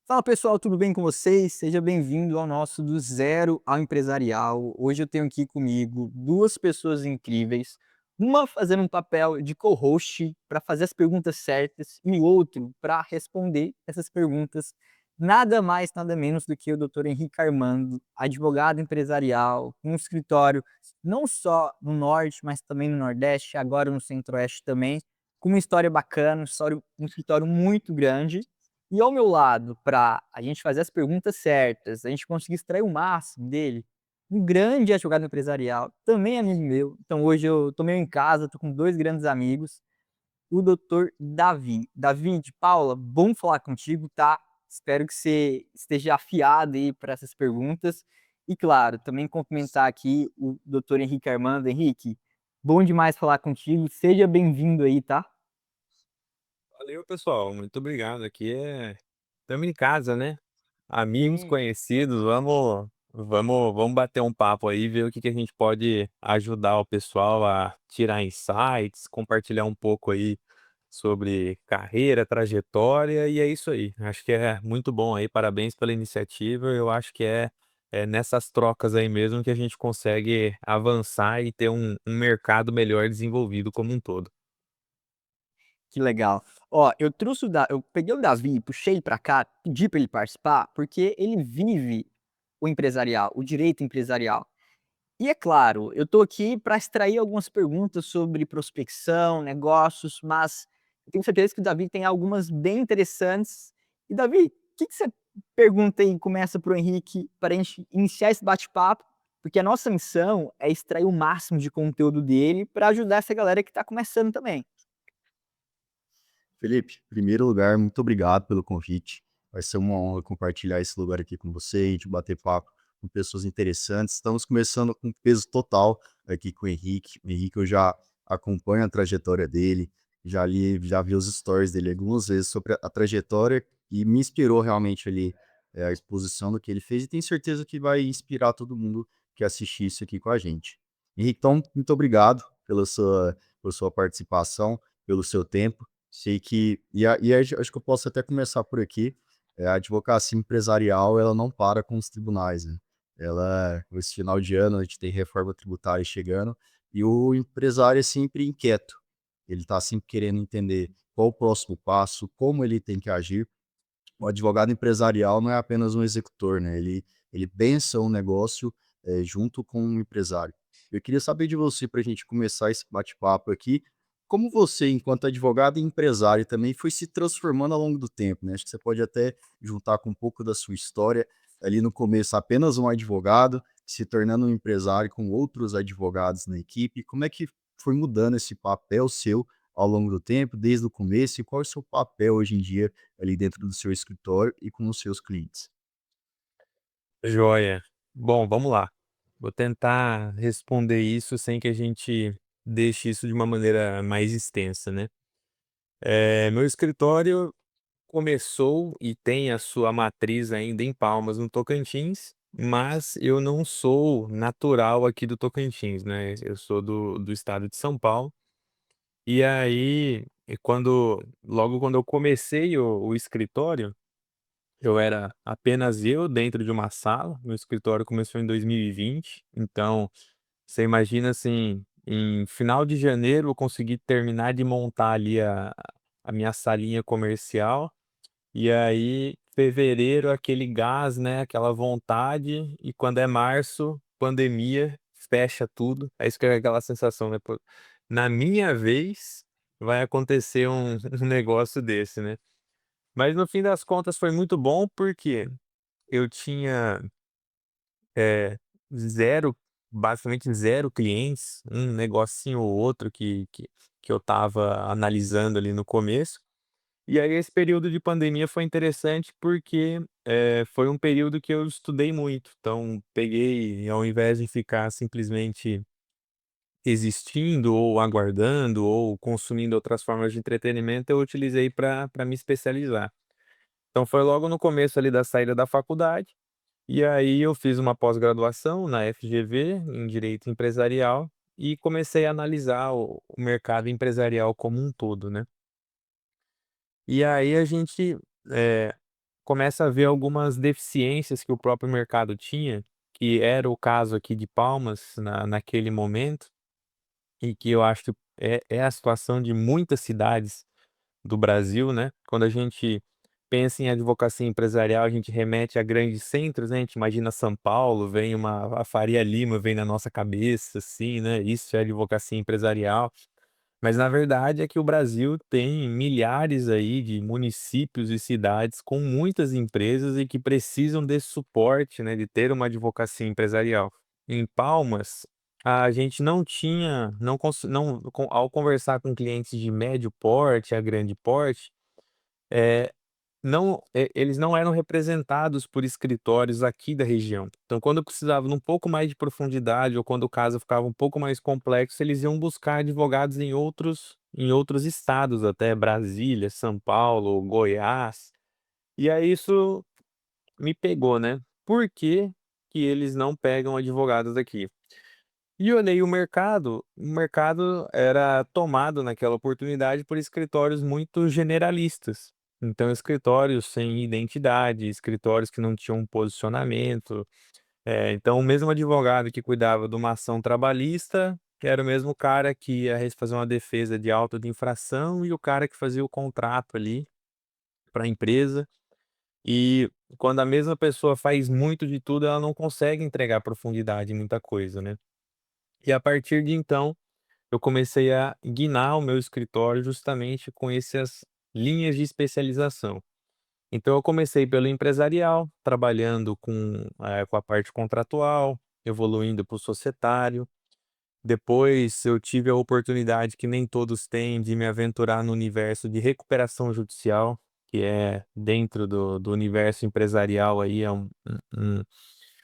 Fala pessoal, tudo bem com vocês? Seja bem-vindo ao nosso Do Zero ao Empresarial. Hoje eu tenho aqui comigo duas pessoas incríveis, uma fazendo um papel de co-host para fazer as perguntas certas e o outro para responder essas perguntas. Nada mais, nada menos do que o Dr. Henrique Armando, advogado empresarial, com um escritório não só no Norte, mas também no Nordeste, agora no Centro-Oeste também, com uma história bacana, um escritório muito grande e ao meu lado, para a gente fazer as perguntas certas, a gente conseguir extrair o máximo dele, um grande advogado empresarial, também amigo meu. Então hoje eu tô meio em casa, tô com 2 grandes amigos, o doutor Davi. Davi, de Paula, bom falar contigo, tá? Espero que você esteja afiado aí para essas perguntas. E claro, também cumprimentar aqui o doutor Henrique Armando. Henrique, bom demais falar contigo, seja bem-vindo aí, tá? Valeu, pessoal. Muito obrigado. Aqui estamos em casa, né? Amigos, Sim. conhecidos, vamos bater um papo aí, ver o que que a gente pode ajudar o pessoal a tirar insights, compartilhar um pouco aí sobre carreira, trajetória, e é isso aí. Acho que é muito bom aí, parabéns pela iniciativa. Eu acho que é nessas trocas aí mesmo que a gente consegue avançar e ter um mercado melhor desenvolvido como um todo. Que legal. Ó, eu peguei o Davi, puxei ele pra cá, pedi pra ele participar, porque ele vive o empresarial, o direito empresarial. E é claro, eu tô aqui para extrair algumas perguntas sobre prospecção, negócios, mas eu tenho certeza que o Davi tem algumas bem interessantes. E Davi, o que que você pergunta aí, começa para o Henrique, para a gente iniciar esse bate-papo, porque a nossa missão é extrair o máximo de conteúdo dele para ajudar essa galera que está começando também. Felipe, em primeiro lugar, muito obrigado pelo convite. Vai ser uma honra compartilhar esse lugar aqui com você e de bater papo com pessoas interessantes. Estamos começando com peso total aqui com o Henrique. O Henrique, eu já acompanho a trajetória dele, já vi os stories dele algumas vezes sobre a trajetória e me inspirou realmente ali a exposição do que ele fez e tenho certeza que vai inspirar todo mundo que assistir isso aqui com a gente. Henrique, então, muito obrigado pela sua participação, pelo seu tempo. Sei que acho que eu posso até começar por aqui, a advocacia empresarial, ela não para com os tribunais, né. Esse final de ano a gente tem reforma tributária chegando, e o empresário é sempre inquieto, ele está sempre querendo entender qual o próximo passo, como ele tem que agir. O advogado empresarial não é apenas um executor, né, ele pensa um negócio, junto com o empresário. Eu queria saber de você, para a gente começar esse bate-papo aqui, como você, enquanto advogado e empresário, também foi se transformando ao longo do tempo, né, acho que você pode até juntar com um pouco da sua história, ali no começo apenas um advogado, se tornando um empresário com outros advogados na equipe, como é que foi mudando esse papel seu ao longo do tempo, desde o começo, e qual é o seu papel hoje em dia ali dentro do seu escritório e com os seus clientes? Joia. Bom, vamos lá. Vou tentar responder isso sem que a gente deixe isso de uma maneira mais extensa, né. Meu escritório começou e tem a sua matriz ainda em Palmas, no Tocantins, mas eu não sou natural aqui do Tocantins, né, eu sou do estado de São Paulo. E aí, logo quando eu comecei o escritório, eu era apenas eu dentro de uma sala. Meu escritório começou em 2020, então você imagina, assim, em final de janeiro eu consegui terminar de montar ali a minha salinha comercial, e aí fevereiro aquele gás, né, aquela vontade, e quando é março, pandemia, fecha tudo. É isso, que é aquela sensação, né, pô, na minha vez vai acontecer um negócio desse, né. Mas no fim das contas foi muito bom, porque eu tinha, eh, 0, basicamente zero clientes, um negocinho ou outro que eu estava analisando ali no começo. E aí esse período de pandemia foi interessante, porque, foi um período que eu estudei muito. Então peguei, ao invés de ficar simplesmente existindo ou aguardando ou consumindo outras formas de entretenimento, eu utilizei para me especializar. Então foi logo no começo ali da saída da faculdade, e aí eu fiz uma pós-graduação na FGV, em direito empresarial, e comecei a analisar o mercado empresarial como um todo, né. E aí a gente, eh, começa a ver algumas deficiências que o próprio mercado tinha, que era o caso aqui de Palmas naquele momento, e que eu acho que é a situação de muitas cidades do Brasil, né. Quando a gente pensa em advocacia empresarial, a gente remete a grandes centros, né, a gente imagina São Paulo, vem a Faria Lima vem na nossa cabeça, assim, né, isso é advocacia empresarial. Mas na verdade é que o Brasil tem milhares aí de municípios e cidades com muitas empresas e que precisam desse suporte, né, de ter uma advocacia empresarial. Em Palmas, a gente não tinha, não, não ao conversar com clientes de médio porte a grande porte, eh, não, eles não eram representados por escritórios aqui da região. Então, quando eu precisava de um pouco mais de profundidade ou quando o caso ficava um pouco mais complexo, eles iam buscar advogados em outros estados, até Brasília, São Paulo, Goiás. E aí isso me pegou, né? Por que que eles não pegam advogados aqui? E eu olhei o mercado era tomado naquela oportunidade por escritórios muito generalistas. Então, escritórios sem identidade, escritórios que não tinham um posicionamento. Então, o mesmo advogado que cuidava de uma ação trabalhista, era o mesmo cara que ia fazer uma defesa de auto de infração e o cara que fazia o contrato ali para a empresa. E quando a mesma pessoa faz muito de tudo, ela não consegue entregar profundidade em muita coisa, né? E a partir de então, eu comecei a guinar o meu escritório justamente com essas linhas de especialização. Então eu comecei pelo empresarial, trabalhando com a parte contratual, evoluindo para o societário. Depois eu tive a oportunidade que nem todos têm de me aventurar no universo de recuperação judicial, que é dentro do universo empresarial aí, um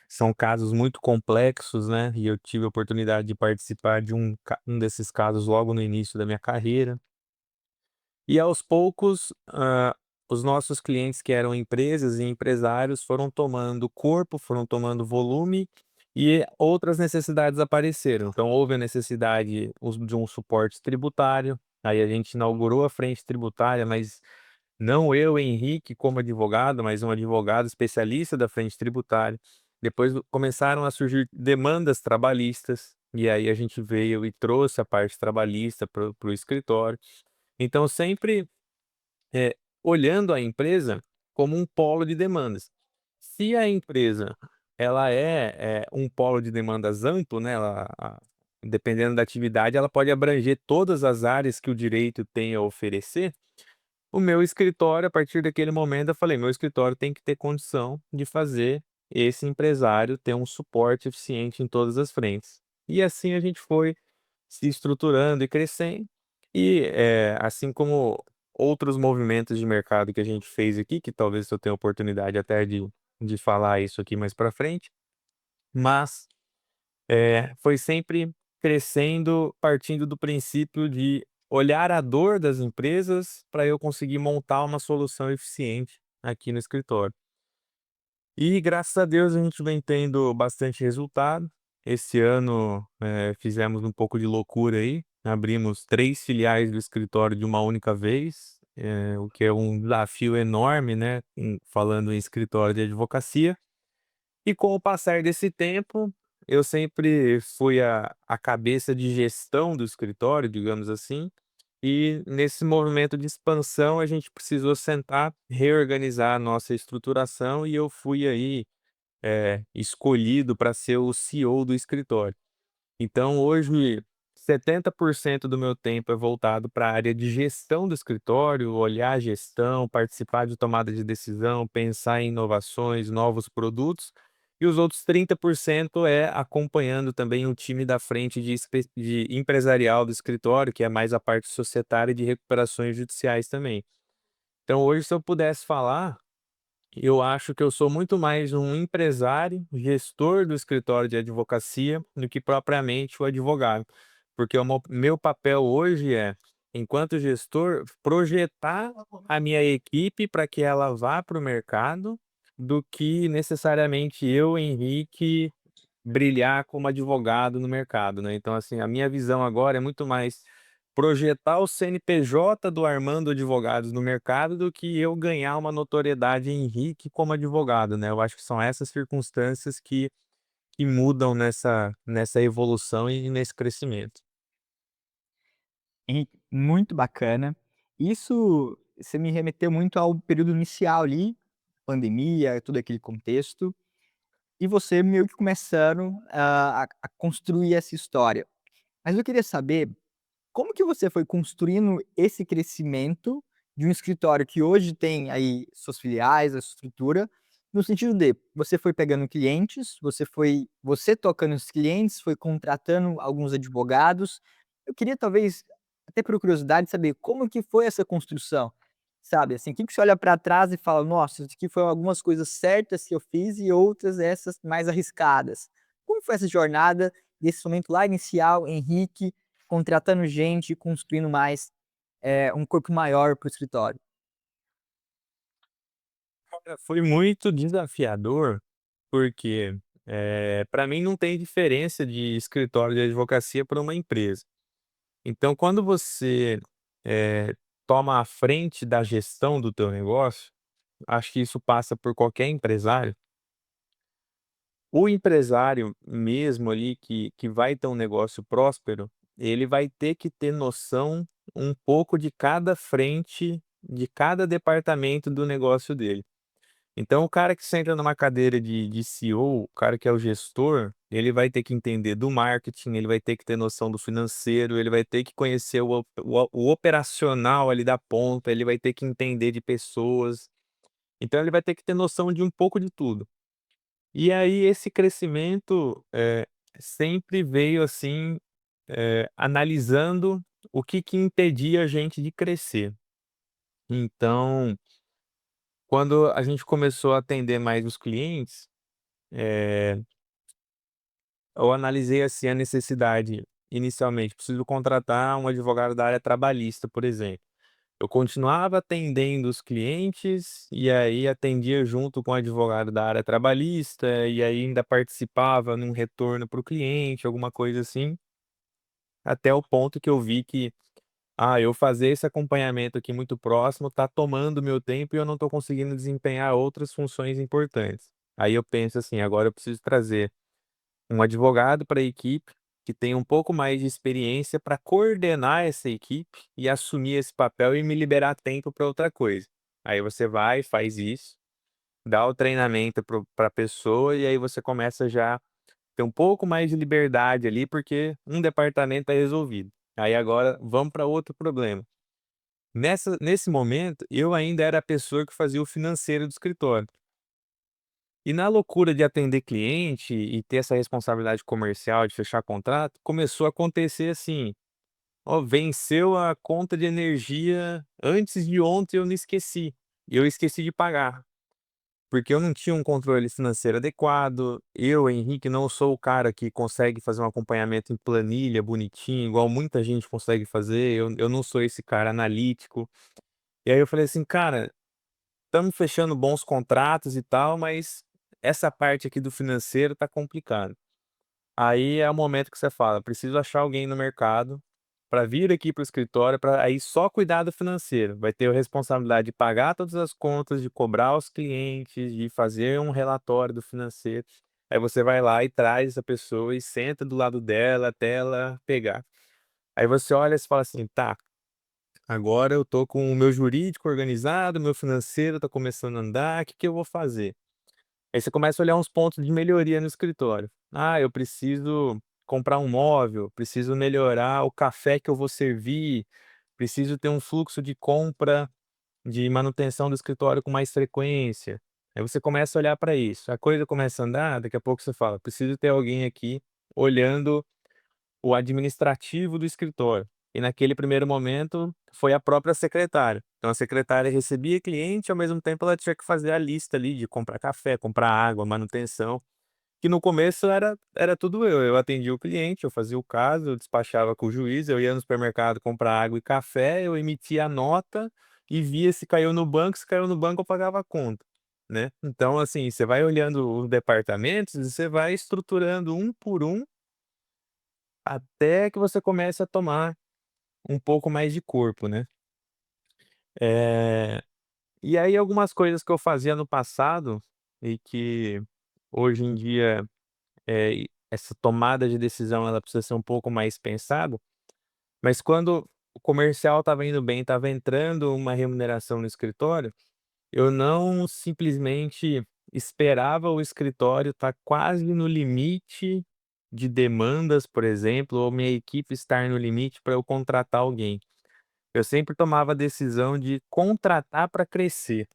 são casos muito complexos, né, e eu tive a oportunidade de participar de um desses casos logo no início da minha carreira. E aos poucos, os nossos clientes que eram empresas e empresários foram tomando corpo, foram tomando volume e outras necessidades apareceram. Então houve a necessidade de um suporte tributário, aí a gente inaugurou a frente tributária, mas não eu, Henrique, como advogado, mas um advogado especialista da frente tributária. Depois começaram a surgir demandas trabalhistas, e aí a gente veio e trouxe a parte trabalhista para o escritório. Então, sempre olhando a empresa como um polo de demandas. Se a empresa ela é um polo de demandas amplo, né, dependendo da atividade, ela pode abranger todas as áreas que o direito tem a oferecer. O meu escritório, a partir daquele momento, eu falei: "Meu escritório tem que ter condição de fazer esse empresário ter um suporte eficiente em todas as frentes". E assim a gente foi se estruturando e crescendo. E, assim como outros movimentos de mercado que a gente fez aqui, que talvez eu tenha oportunidade até de falar isso aqui mais para frente, mas foi sempre crescendo, partindo do princípio de olhar a dor das empresas para eu conseguir montar uma solução eficiente aqui no escritório. E graças a Deus a gente vem tendo bastante resultado. Esse ano, fizemos um pouco de loucura aí, abrimos 3 filiais do escritório de uma única vez, o que é um desafio enorme, né, falando em escritório de advocacia. E com o passar desse tempo, eu sempre fui a cabeça de gestão do escritório, digamos assim, e nesse movimento de expansão a gente precisou sentar, reorganizar a nossa estruturação e eu fui aí, escolhido para ser o CEO do escritório. Então hoje, 70% do meu tempo é voltado para a área de gestão do escritório, olhar a gestão, participar de tomada de decisão, pensar em inovações, novos produtos, e os outros 30% é acompanhando também o time da frente de empresarial do escritório, que é mais a parte societária e de recuperações judiciais também. Então hoje, se eu pudesse falar, eu acho que eu sou muito mais um empresário, gestor do escritório de advocacia, do que propriamente o advogado. Porque o meu papel hoje é, enquanto gestor, projetar a minha equipe para que ela vá para o mercado, do que necessariamente eu, Henrique, brilhar como advogado no mercado, né. Então, assim, a minha visão agora é muito mais projetar o CNPJ do Armando Advogados no mercado do que eu ganhar uma notoriedade Henrique como advogado, né. Eu acho que são essas circunstâncias que mudam nessa evolução e nesse crescimento. Henrique, muito bacana. Isso você me remeteu muito ao período inicial ali, pandemia, todo aquele contexto, e você meio que começando a construir essa história. Mas eu queria saber como que você foi construindo esse crescimento de um escritório que hoje tem aí suas filiais, a sua estrutura, no sentido de você foi pegando clientes, você tocando os clientes, foi contratando alguns advogados. Eu queria talvez, até por curiosidade, saber como que foi essa construção, sabe, assim, o que que você olha para trás e fala: "Nossa, isso aqui foram algumas coisas certas que eu fiz e outras essas mais arriscadas". Como foi essa jornada desse momento lá inicial, Henrique, contratando gente, construindo mais, um corpo maior para o escritório? Olha, foi muito desafiador, porque, pra mim não tem diferença de escritório de advocacia para uma empresa. Então quando você, toma a frente da gestão do teu negócio, acho que isso passa por qualquer empresário. O empresário mesmo ali que vai ter um negócio próspero, ele vai ter que ter noção um pouco de cada frente, de cada departamento do negócio dele. Então o cara que senta numa cadeira de CEO, o cara que é o gestor, ele vai ter que entender do marketing, ele vai ter que ter noção do financeiro, ele vai ter que conhecer o operacional ali da ponta, ele vai ter que entender de pessoas. Então ele vai ter que ter noção de um pouco de tudo. E aí esse crescimento, sempre veio assim, analisando o que impedia a gente de crescer. Então, quando a gente começou a atender mais os clientes, eu analisei assim a necessidade inicialmente, preciso contratar um advogado da área trabalhista, por exemplo. Eu continuava atendendo os clientes, e aí atendia junto com o advogado da área trabalhista, e aí ainda participava num retorno para o cliente, alguma coisa assim, até o ponto que eu vi que, eu fazer esse acompanhamento aqui muito próximo tá tomando meu tempo e eu não estou conseguindo desempenhar outras funções importantes. Aí eu penso assim: agora eu preciso trazer um advogado para a equipe, que tem um pouco mais de experiência para coordenar essa equipe e assumir esse papel e me liberar tempo para outra coisa. Aí você vai, faz isso, dá o treinamento para a pessoa e aí você começa já a ter um pouco mais de liberdade ali, porque um departamento é resolvido. Aí agora vamos para outro problema. Nesse momento, eu ainda era a pessoa que fazia o financeiro do escritório. E na loucura de atender cliente e ter essa responsabilidade comercial de fechar contrato, começou a acontecer assim: "Ó, venceu a conta de energia antes de ontem, eu não esqueci, e eu esqueci de pagar", porque eu não tinha um controle financeiro adequado. Eu, Henrique, não sou o cara que consegue fazer um acompanhamento em planilha bonitinho, igual muita gente consegue fazer. Eu não sou esse cara analítico. E aí eu falei assim: "Cara, estamos fechando bons contratos e tal, mas essa parte aqui do financeiro tá complicado". Aí é o momento que você fala: "Preciso achar alguém no mercado para vir aqui para o escritório para aí só cuidar do financeiro". Vai ter a responsabilidade de pagar todas as contas, de cobrar os clientes, de fazer um relatório do financeiro. Aí você vai lá e traz essa pessoa e senta do lado dela até ela pegar. Aí você olha e você fala assim: "Tá, agora eu tô com o meu jurídico organizado, meu financeiro tá começando a andar, o que que eu vou fazer?". Aí você começa a olhar uns pontos de melhoria no escritório. "Ah, eu preciso comprar um móvel, preciso melhorar o café que eu vou servir, preciso ter um fluxo de compra de manutenção do escritório com mais frequência". Aí você começa a olhar para isso, a coisa começa a andar, daqui a pouco você fala: "Preciso ter alguém aqui olhando o administrativo do escritório". E naquele primeiro momento, foi a própria secretária. Então a secretária recebia cliente, ao mesmo tempo ela tinha que fazer a lista ali de comprar café, comprar água, manutenção, que no começo era tudo eu. Eu atendia o cliente, eu fazia o caso, eu despachava com o juiz, eu ia no supermercado comprar água e café, eu emitia a nota e via se caiu no banco, se caiu no banco eu pagava a conta, né. Então assim, você vai olhando os departamentos e você vai estruturando um por um, até que você comece a tomar um pouco mais de corpo, né. Eh, e aí algumas coisas que eu fazia no passado e que hoje em dia, essa tomada de decisão ela precisa ser um pouco mais pensada, mas quando o comercial estava indo bem, estava entrando uma remuneração no escritório, eu não simplesmente esperava o escritório estar quase no limite de demandas, por exemplo, ou minha equipe estar no limite para eu contratar alguém. Eu sempre tomava a decisão de contratar para crescer.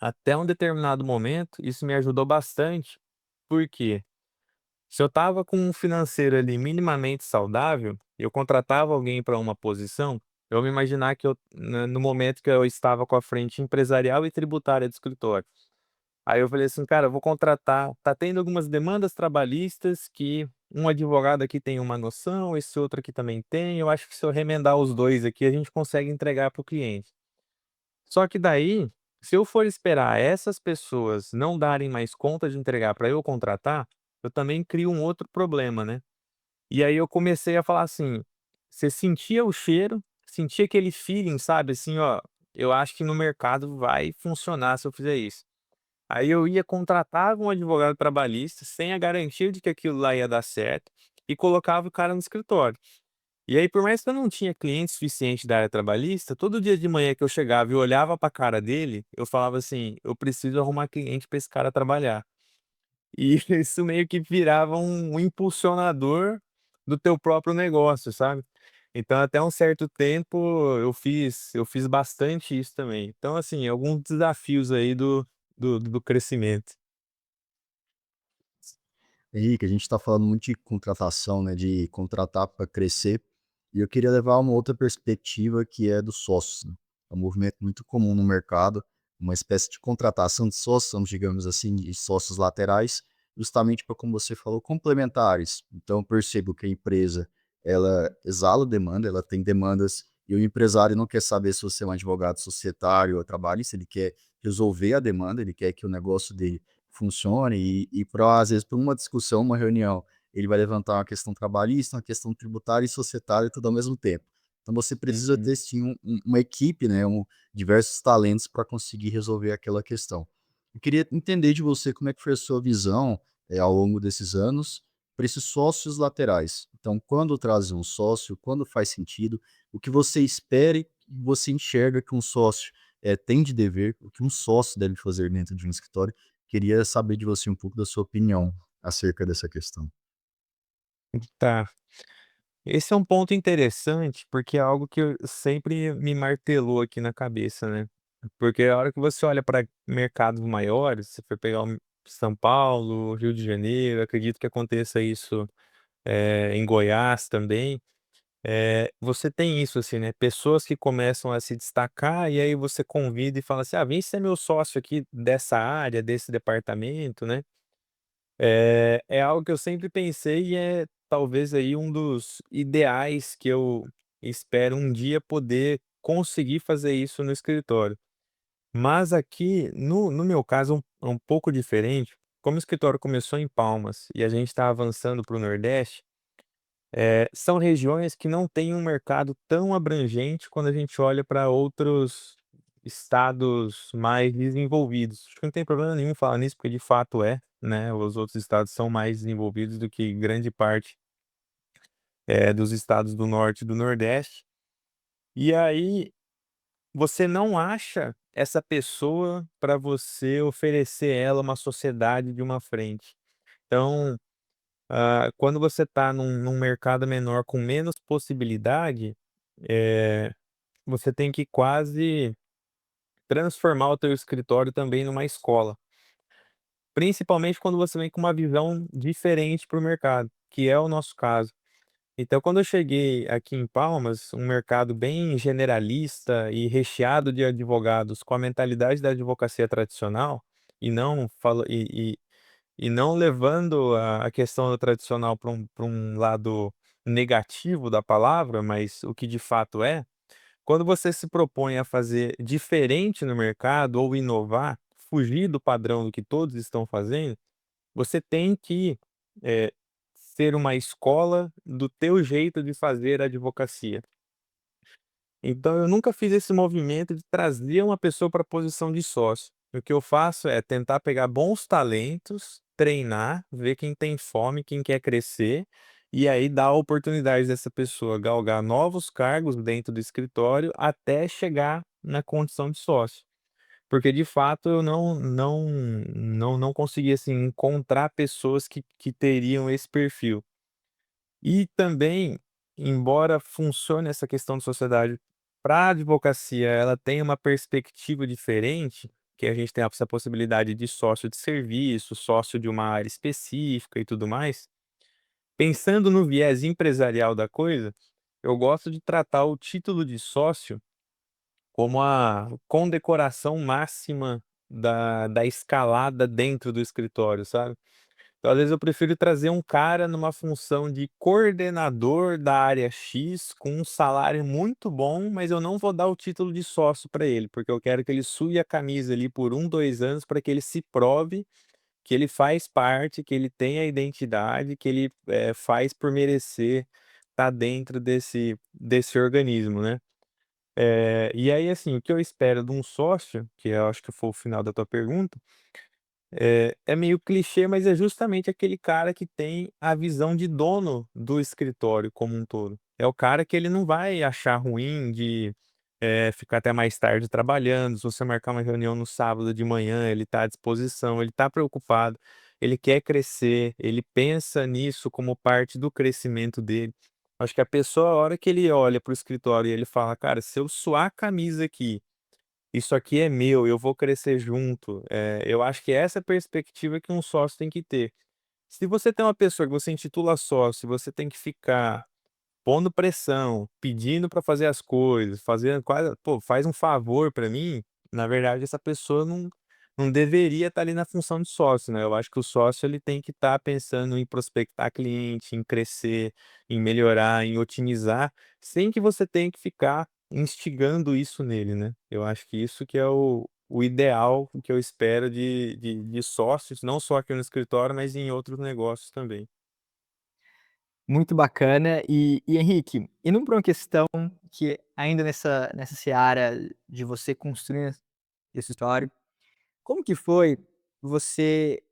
Até um determinado momento, isso me ajudou bastante, porque se eu estava com um financeiro ali minimamente saudável, eu contratava alguém para uma posição, eu me imaginar que no momento que eu estava com a frente empresarial e tributária do escritório. Aí eu falei assim: "Cara, eu vou contratar, tá tendo algumas demandas trabalhistas que um advogado aqui tem uma noção, esse outro aqui também tem, eu acho que se eu remendar os 2 aqui, a gente consegue entregar para o cliente". Só que daí, se eu for esperar essas pessoas não darem mais conta de entregar para eu contratar, eu também crio um outro problema, né. E aí eu comecei a falar assim, você sentia o cheiro, sentia aquele feeling, sabe, assim: "Ó, eu acho que no mercado vai funcionar se eu fizer isso". Aí eu ia, contratava um advogado trabalhista, sem a garantia de que aquilo lá ia dar certo, e colocava o cara no escritório. E aí, por mais que eu não tinha cliente suficiente da área trabalhista, todo dia de manhã que eu chegava e olhava para a cara dele, eu falava assim: "Eu preciso arrumar cliente para esse cara trabalhar". E isso meio que virava um impulsionador do teu próprio negócio, sabe. Então, até um certo tempo eu fiz bastante isso também. Então, assim, alguns desafios aí do crescimento. Henrique, a gente está falando muito de contratação, né, de contratar para crescer, e eu queria levar uma outra perspectiva que é dos sócios, né? É um movimento muito comum no mercado, uma espécie de contratação de sócios, digamos assim, de sócios laterais, justamente para, como você falou, complementares. Então, eu percebo que a empresa, ela exala demanda, ela tem demandas, e o empresário não quer saber se você é um advogado societário ou trabalhista, ele quer resolver a demanda, ele quer que o negócio dele funcione e pra às vezes, para uma discussão, uma reunião, ele vai levantar uma questão trabalhista, uma questão tributária e societária, tudo ao mesmo tempo. Então você precisa Uhum. ter sim uma equipe, né, diversos talentos para conseguir resolver aquela questão. Eu queria entender de você como é que foi a sua visão, ao longo desses anos, para esses sócios laterais. Então, quando traz um sócio, quando faz sentido, o que você espera e você enxerga que um sócio, tem de dever, o que um sócio deve fazer dentro de um escritório. Queria saber de você um pouco da sua opinião acerca dessa questão. Tá. Esse é um ponto interessante, porque é algo que eu sempre me martelou aqui na cabeça, né. Porque a hora que você olha para mercados maiores, se for pegar São Paulo, Rio de Janeiro, acredito que aconteça isso, em Goiás também, você tem isso, assim, né, pessoas que começam a se destacar e aí você convida e fala assim: "Ah, vem ser meu sócio aqui dessa área, desse departamento", né. É algo que eu sempre pensei e é talvez aí um dos ideais que eu espero um dia poder conseguir fazer isso no escritório. Mas aqui, no meu caso, é um pouco diferente. Como o escritório começou em Palmas e a gente está avançando para o Nordeste, são regiões que não têm um mercado tão abrangente quando a gente olha para outros estados mais desenvolvidos. Acho que não tem problema nenhum falar nisso, porque de fato é, né, os outros estados são mais desenvolvidos do que grande parte, dos estados do Norte e do Nordeste. E aí, você não acha essa pessoa para você oferecer ela uma sociedade de uma frente. Então, quando você está num mercado menor com menos possibilidade, eh, você tem que quase transformar o teu escritório também numa escola. Principalmente quando você vem com uma visão diferente para o mercado, que é o nosso caso. Então, quando eu cheguei aqui em Palmas, um mercado bem generalista e recheado de advogados com a mentalidade da advocacia tradicional, e não fala e não levando a questão do tradicional para um lado negativo da palavra, mas o que de fato é, quando você se propõe a fazer diferente no mercado ou inovar, fugir do padrão do que todos estão fazendo, você tem que, ser uma escola do teu jeito de fazer advocacia. Então eu nunca fiz esse movimento de trazer uma pessoa para a posição de sócio. O que eu faço é tentar pegar bons talentos, treinar, ver quem tem fome, quem quer crescer, e aí dar a oportunidade dessa pessoa galgar novos cargos dentro do escritório até chegar na condição de sócio. Porque de fato eu não consegui, assim, encontrar pessoas que teriam esse perfil. E também, embora funcione essa questão de sociedade, para a advocacia ela tem uma perspectiva diferente, que a gente tem essa possibilidade de sócio de serviço, sócio de uma área específica e tudo mais. Pensando no viés empresarial da coisa, eu gosto de tratar o título de sócio como a condecoração máxima da escalada dentro do escritório, sabe. Então, às vezes, eu prefiro trazer um cara numa função de coordenador da área X, com um salário muito bom, mas eu não vou dar o título de sócio para ele, porque eu quero que ele sue a camisa ali por 2 anos para que ele se prove que ele faz parte, que ele tem a identidade, que ele, faz por merecer estar dentro desse organismo, né. E aí, assim, o que eu espero de um sócio, que eu acho que foi o final da tua pergunta, é meio clichê, mas é justamente aquele cara que tem a visão de dono do escritório como um todo. É o cara que ele não vai achar ruim de, ficar até mais tarde trabalhando, se você marcar uma reunião no sábado de manhã, ele está à disposição, ele está preocupado, ele quer crescer, ele pensa nisso como parte do crescimento dele. Acho que a pessoa, a hora que ele olha para o escritório e ele fala: "Cara, se eu suar a camisa aqui, isso aqui é meu, eu vou crescer junto", eu acho que é essa perspectiva que um sócio tem que ter. Se você tem uma pessoa que você intitula sócio, você tem que ficar pondo pressão, pedindo para fazer as coisas, fazendo quase "Pô, faz um favor para mim", na verdade essa pessoa não deveria estar ali na função de sócio, né. Eu acho que o sócio ele tem que estar pensando em prospectar cliente, em crescer, em melhorar, em otimizar, sem que você tenha que ficar instigando isso nele, né. Eu acho que isso que é o ideal, o que eu espero de sócios, não só aqui no escritório, mas em outros negócios também. Muito bacana. E Henrique, indo pra uma questão que ainda nessa seara de você construir esse histórico, como que foi você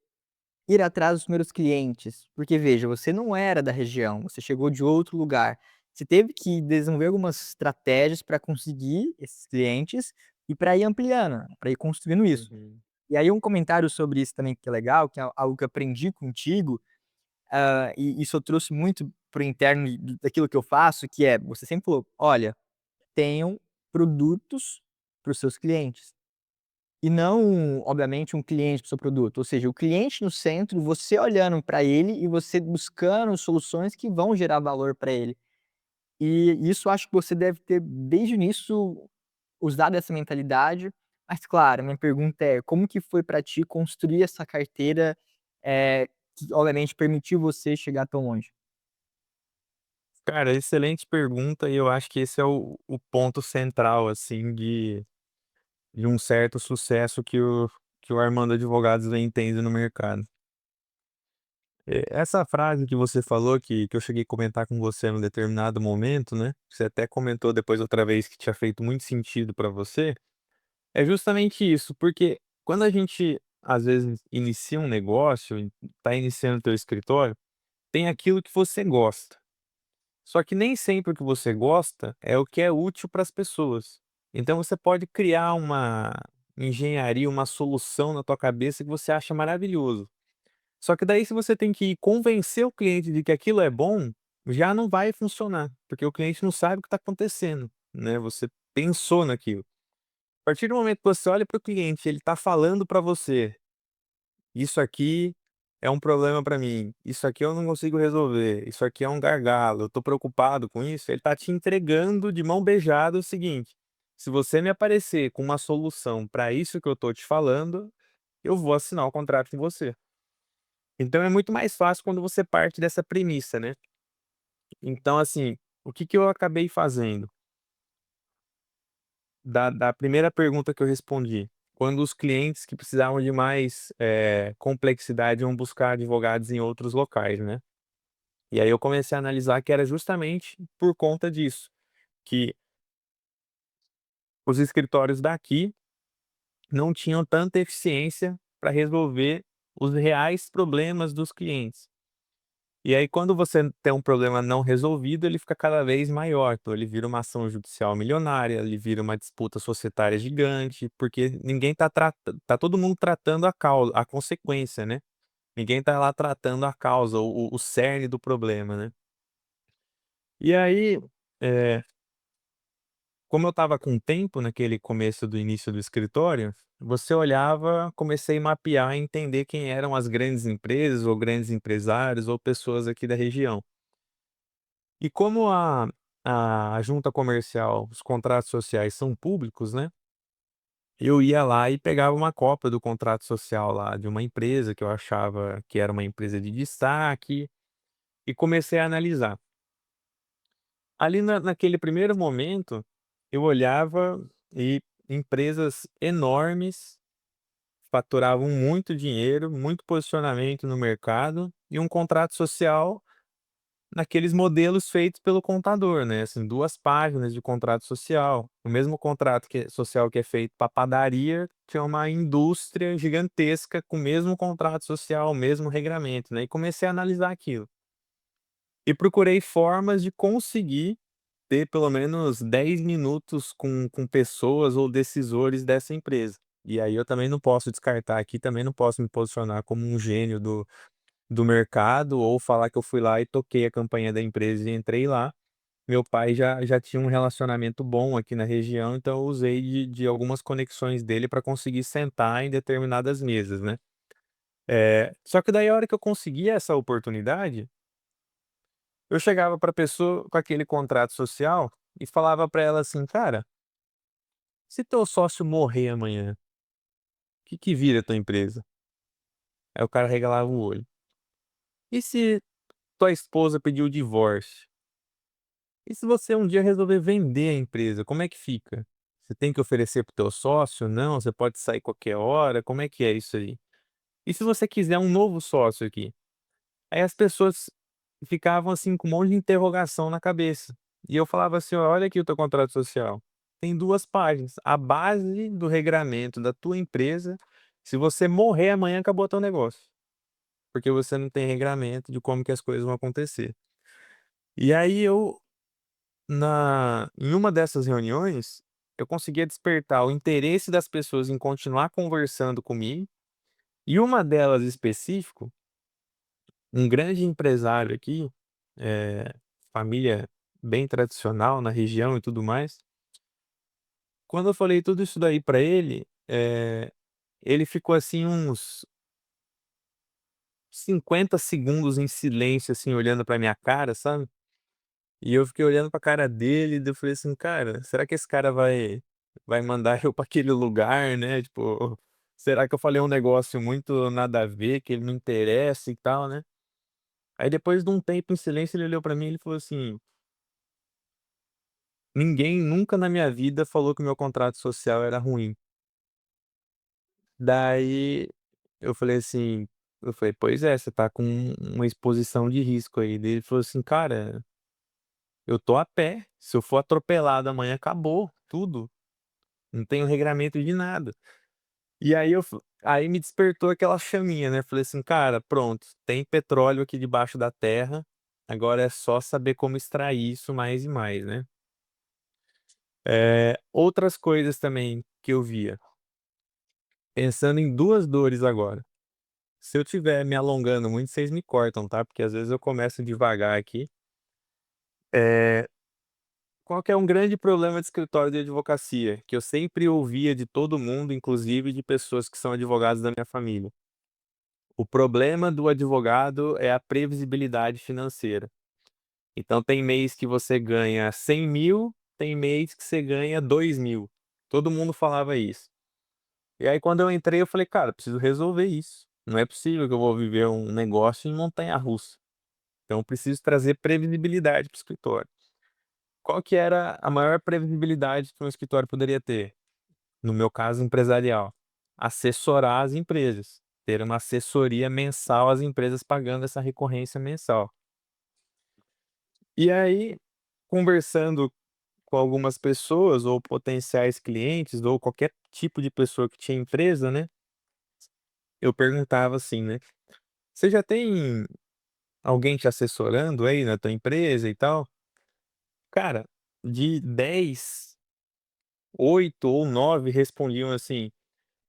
ir atrás dos primeiros clientes? Porque veja, você não era da região, você chegou de outro lugar. Você teve que desenvolver algumas estratégias para conseguir esses clientes e para ir ampliando, para ir construindo isso. Uhum. E aí um comentário sobre isso também que é legal, que é algo que eu aprendi contigo, e isso eu trouxe muito para o interno daquilo que eu faço, que é, você sempre falou: "Olha, tenham produtos para os seus clientes". E não, obviamente, um cliente para o seu produto, ou seja, o cliente no centro, você olhando para ele e você buscando soluções que vão gerar valor para ele. E isso acho que você deve ter, desde o início, usado essa mentalidade. Mas claro, minha pergunta é: como que foi para ti construir essa carteira, que obviamente permitiu você chegar tão longe? Cara, excelente pergunta e eu acho que esse é o ponto central, assim, de um certo sucesso que o Armando Advogados vem tendo no mercado. Essa frase que você falou, que eu cheguei a comentar com você num determinado momento, né, você até comentou depois outra vez que tinha feito muito sentido para você, é justamente isso, porque quando a gente, às vezes, inicia um negócio, está iniciando o teu escritório, tem aquilo que você gosta. Só que nem sempre o que você gosta é o que é útil para as pessoas. Então você pode criar uma engenharia, uma solução na tua cabeça que você acha maravilhoso. Só que daí se você tem que convencer o cliente de que aquilo é bom, já não vai funcionar, porque o cliente não sabe o que está acontecendo, né? Você pensou naquilo. A partir do momento que você olha para o cliente, ele está falando para você: "Isso aqui é um problema para mim, isso aqui eu não consigo resolver, isso aqui é um gargalo, eu estou preocupado com isso", ele está te entregando de mão beijada o seguinte: "Se você me aparecer com uma solução para isso que eu estou te falando, eu vou assinar o contrato com você". Então é muito mais fácil quando você parte dessa premissa, né. Então, assim, o que que eu acabei fazendo? Da primeira pergunta que eu respondi, quando os clientes que precisavam de mais, complexidade iam buscar advogados em outros locais, né. E aí eu comecei a analisar que era justamente por conta disso, que os escritórios daqui não tinham tanta eficiência para resolver os reais problemas dos clientes. E aí quando você tem um problema não resolvido, ele fica cada vez maior, então ele vira uma ação judicial milionária, ele vira uma disputa societária gigante, porque ninguém tá todo mundo tratando a consequência, né. Ninguém tá lá tratando a causa, o cerne do problema, né. E aí, eh, como eu estava com tempo naquele começo do início do escritório, você olhava, comecei a mapear e entender quem eram as grandes empresas ou grandes empresários ou pessoas aqui da região. E como a junta comercial, os contratos sociais são públicos, né, eu ia lá e pegava uma cópia do contrato social lá de uma empresa que eu achava que era uma empresa de destaque e comecei a analisar. Ali naquele primeiro momento, eu olhava e empresas enormes faturavam muito dinheiro, muito posicionamento no mercado e um contrato social naqueles modelos feitos pelo contador, né, assim, 2 páginas de contrato social. O mesmo contrato social que é feito pra padaria, tinha uma indústria gigantesca com o mesmo contrato social, o mesmo regramento, né, e comecei a analisar aquilo. E procurei formas de conseguir ter pelo menos 10 minutos com pessoas ou decisores dessa empresa. E aí eu também não posso descartar aqui, também não posso me posicionar como um gênio do mercado ou falar que eu fui lá e toquei a campanha da empresa e entrei lá. Meu pai já tinha um relacionamento bom aqui na região, então eu usei de algumas conexões dele para conseguir sentar em determinadas mesas, né. Só que daí a hora que eu conseguia essa oportunidade, eu chegava para a pessoa com aquele contrato social e falava para ela assim: "Cara, se teu sócio morrer amanhã, que vira a tua empresa?" Aí o cara regalava o olho. "E se tua esposa pedir o divórcio? E se você um dia resolver vender a empresa, como é que fica? Você tem que oferecer para o teu sócio? Não, você pode sair qualquer hora, como é que é isso aí? E se você quiser um novo sócio aqui?" Aí as pessoas ficavam assim com um monte de interrogação na cabeça. E eu falava assim: "Ó, olha aqui o teu contrato social, tem 2 páginas, a base do regramento da tua empresa, se você morrer amanhã acabou teu negócio, porque você não tem regramento de como que as coisas vão acontecer." E aí em uma dessas reuniões, eu conseguia despertar o interesse das pessoas em continuar conversando comigo, e uma delas específico, um grande empresário aqui, família bem tradicional na região e tudo mais. Quando eu falei tudo isso daí pra ele, ele ficou assim uns 50 segundos em silêncio, assim, olhando pra minha cara, sabe. E eu fiquei olhando pra cara dele, daí eu falei assim: "Cara, será que esse cara vai mandar eu pra aquele lugar, né, tipo, será que eu falei um negócio muito nada a ver, que ele não interessa e tal, né?" Aí depois de um tempo em silêncio, ele olhou pra mim e ele falou assim: "Ninguém nunca na minha vida falou que o meu contrato social era ruim." Daí eu falei: "Pois é, você tá com uma exposição de risco aí." Daí ele falou assim: "Cara, eu tô a pé, se eu for atropelado amanhã acabou tudo, não tenho regramento de nada." E aí me despertou aquela chaminha, né, falei assim: "Cara, pronto, tem petróleo aqui debaixo da terra, agora é só saber como extrair isso mais e mais, né." Outras coisas também que eu via, pensando em 2 dores agora. Se eu estiver me alongando muito, vocês me cortam, tá, porque às vezes eu começo devagar aqui. Eh, Qual que é um grande problema de escritório de advocacia, que eu sempre ouvia de todo mundo, inclusive de pessoas que são advogados da minha família. O problema do advogado é a previsibilidade financeira. Então tem mês que você ganha 100.000, tem mês que você ganha 2.000. Todo mundo falava isso. E aí quando eu entrei eu falei: "Cara, preciso resolver isso. Não é possível que eu vou viver um negócio em montanha-russa. Então eu preciso trazer previsibilidade para o escritório." Qual que era a maior previsibilidade que um escritório poderia ter? No meu caso empresarial, assessorar as empresas, ter uma assessoria mensal às empresas pagando essa recorrência mensal. E aí, conversando com algumas pessoas ou potenciais clientes ou qualquer tipo de pessoa que tinha empresa, né, eu perguntava assim, né: "Você já tem alguém te assessorando aí na tua empresa e tal?" Cara, de 10, 8 ou 9 respondiam assim: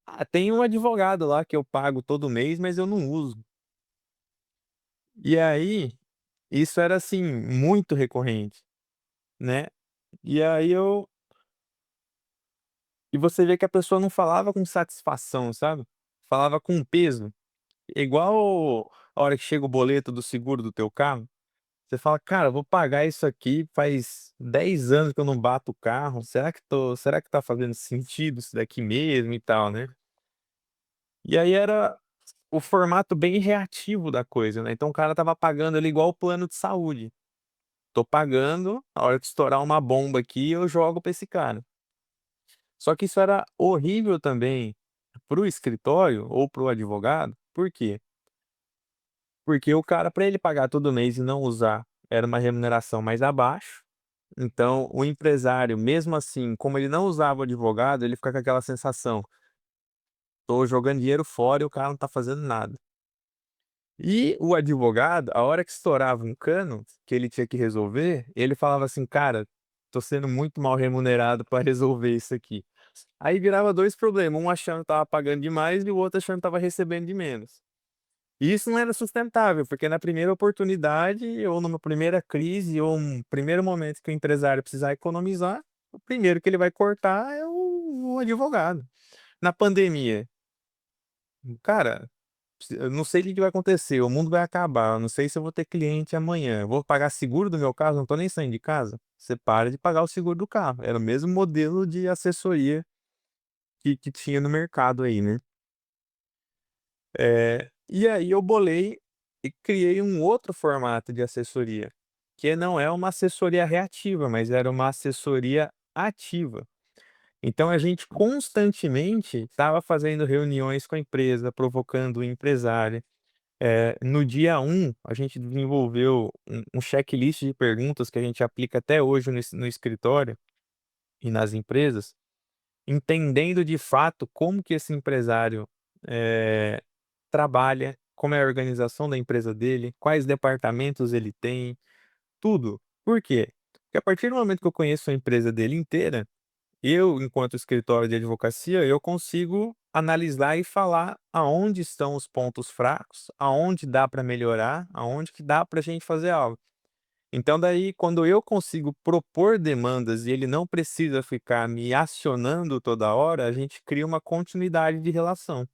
"Ah, tem um advogado lá que eu pago todo mês, mas eu não uso". E aí, isso era assim, muito recorrente, né. E aí eu e você vê que a pessoa não falava com satisfação, sabe, falava com peso. Igual a hora que chega o boleto do seguro do teu carro, você fala: "Cara, eu vou pagar isso aqui, faz 10 anos que eu não bato o carro, será que tá fazendo sentido isso daqui mesmo e tal, né". E aí era o formato bem reativo da coisa, né, então o cara estava pagando ali igual o plano de saúde: "Tô pagando, a hora que estourar uma bomba aqui eu jogo pra esse cara". Só que isso era horrível também para o escritório ou para o advogado, por quê? Porque o cara, para ele pagar todo mês e não usar, era uma remuneração mais abaixo. Então, o empresário, mesmo assim, como ele não usava o advogado, ele fica com aquela sensação: "Tô jogando dinheiro fora e o cara não tá fazendo nada". E o advogado, a hora que estourava um cano que ele tinha que resolver, ele falava assim: "Cara, tô sendo muito mal remunerado para resolver isso aqui". Aí virava 2 problemas, um achando que estava pagando demais e o outro achando que estava recebendo de menos. E isso não era sustentável, porque na primeira oportunidade, ou numa primeira crise, ou um primeiro momento que o empresário precisar economizar, o primeiro que ele vai cortar é o advogado. Na pandemia, cara, eu não sei o que que vai acontecer, o mundo vai acabar, eu não sei se eu vou ter cliente amanhã, eu vou pagar seguro do meu carro, não tô nem saindo de casa, você para de pagar o seguro do carro. Era o mesmo modelo de assessoria que tinha no mercado aí, né. E aí eu bolei e criei um outro formato de assessoria, que não é uma assessoria reativa, mas era uma assessoria ativa. Então a gente constantemente estava fazendo reuniões com a empresa, provocando o empresário. No dia um a gente desenvolveu um checklist de perguntas que a gente aplica até hoje no escritório e nas empresas, entendendo de fato como que esse empresário, eh, trabalha, como é a organização da empresa dele, quais departamentos ele tem, tudo. Por quê? Porque a partir do momento que eu conheço a empresa dele inteira, eu, enquanto escritório de advocacia, eu consigo analisar e falar aonde estão os pontos fracos, aonde dá para melhorar, aonde que dá para a gente fazer algo. Então daí, quando eu consigo propor demandas e ele não precisa ficar me acionando toda hora, a gente cria uma continuidade de relação.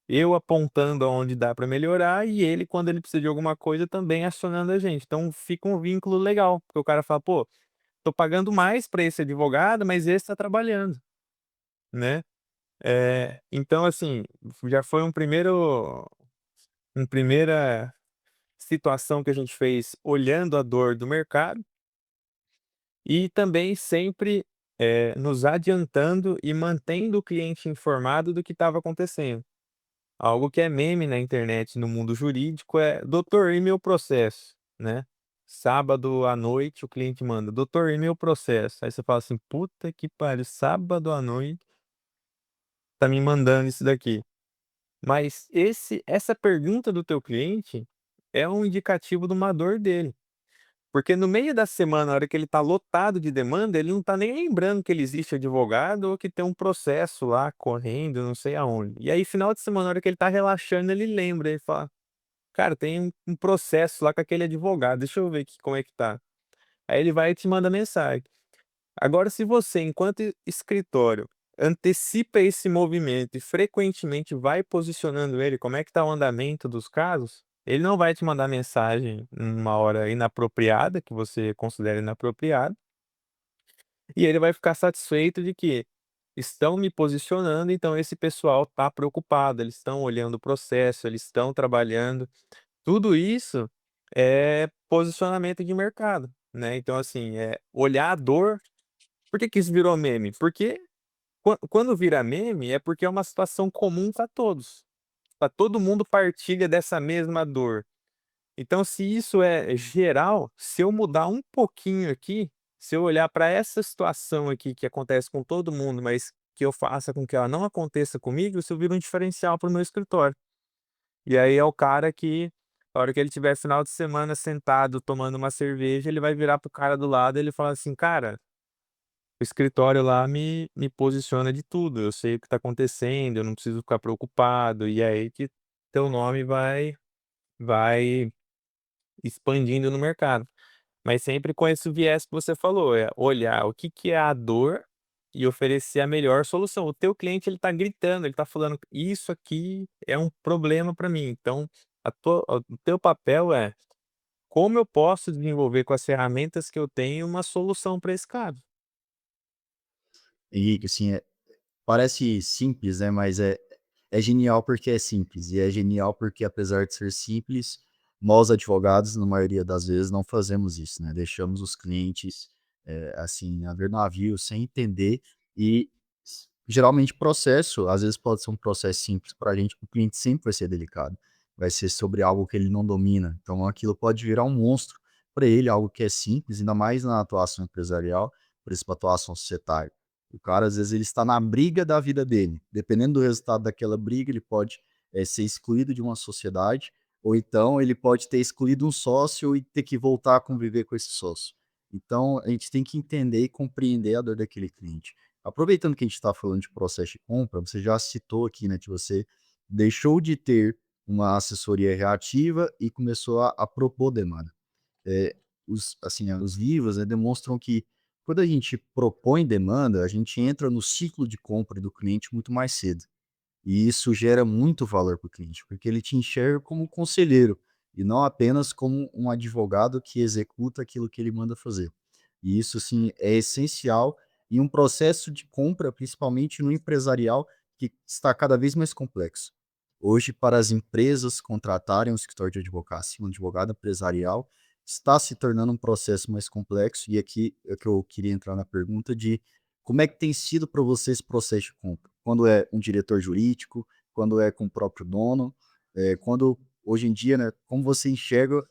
Eu apontando aonde dá para melhorar e ele, quando ele precisa de alguma coisa, também acionando a gente. Então fica um vínculo legal, porque o cara fala: "Pô, tô pagando mais para esse advogado, mas esse tá trabalhando", né. Então assim, já foi uma primeira situação que a gente fez olhando a dor do mercado. E também sempre, nos adiantando e mantendo o cliente informado do que estava acontecendo. Algo que é meme na internet, no mundo jurídico, é: "Doutor, e meu processo?", né. Sábado à noite o cliente manda: "Doutor, e meu processo?". Aí você fala assim: "Puta que pariu, sábado à noite tá me mandando isso daqui". Mas essa pergunta do teu cliente é um indicativo de uma dor dele. Porque no meio da semana, na hora que ele está lotado de demanda, ele não está nem lembrando que ele existe advogado ou que tem um processo lá correndo, não sei aonde. E aí, final de semana, na hora que ele está relaxando, ele lembra, ele fala: "Cara, tem um processo lá com aquele advogado, deixa eu ver aqui como é que tá". Aí ele vai e te manda mensagem. Agora, se você, enquanto escritório, antecipa esse movimento e frequentemente vai posicionando ele, como é que está o andamento dos casos, ele não vai te mandar mensagem numa hora inapropriada, que você considera inapropriada, e ele vai ficar satisfeito de que estão me posicionando, então esse pessoal está preocupado, eles estão olhando o processo, eles estão trabalhando. Tudo isso é posicionamento de mercado, né? Então, assim, é olhar a dor. Por que que isso virou meme? Porque quando vira meme, é porque é uma situação comum para todos. Pra todo mundo partilha dessa mesma dor. Então, se isso é geral, se eu mudar um pouquinho aqui, Se eu olhar para essa situação aqui que acontece com todo mundo, mas que eu faça com que ela não aconteça comigo, isso vira um diferencial para o meu escritório. E aí é o cara que, a hora que ele tiver final de semana sentado tomando uma cerveja, ele vai virar pro cara do lado e ele fala assim: "Cara, o escritório lá me posiciona de tudo, eu sei o que está acontecendo, eu não preciso ficar preocupado", e é aí que teu nome vai expandindo no mercado. Mas sempre com esse viés que você falou, é olhar o que que é a dor e oferecer a melhor solução. O teu cliente ele está gritando, ele está falando: "Isso aqui é um problema para mim", então o teu papel é: como eu posso desenvolver com as ferramentas que eu tenho uma solução para esse caso? Henrique, assim, parece simples, né, mas é genial porque é simples, e é genial porque apesar de ser simples, nós advogados, na maioria das vezes, não fazemos isso, né, deixamos os clientes, assim, a ver navio sem entender e geralmente processo, às vezes pode ser um processo simples para a gente, o cliente sempre vai ser delicado, vai ser sobre algo que ele não domina, então aquilo pode virar um monstro para ele, algo que é simples, ainda mais na atuação empresarial, por exemplo, atuação societária. O cara, às vezes, ele está na briga da vida dele. Dependendo do resultado daquela briga, ele pode, ser excluído de uma sociedade, ou então ele pode ter excluído um sócio e ter que voltar a conviver com esse sócio. Então, a gente tem que entender e compreender a dor daquele cliente. Aproveitando que a gente está falando de processo de compra, você já citou aqui, né, que você deixou de ter uma assessoria reativa e começou a propor demanda. Eh, os livros, né, demonstram que quando a gente propõe demanda, a gente entra no ciclo de compra do cliente muito mais cedo. E isso gera muito valor para o cliente, porque ele te enxerga como um conselheiro e não apenas como um advogado que executa aquilo que ele manda fazer. E isso, sim, é essencial em um processo de compra, principalmente no empresarial, que está cada vez mais complexo. Hoje, para as empresas contratarem um escritório de advocacia, um advogado empresarial, está se tornando um processo mais complexo. E aqui é que eu queria entrar na pergunta de como é que tem sido para você esse processo de compra? Quando é um diretor jurídico, quando é com o próprio dono, quando hoje em dia, né, como você enxerga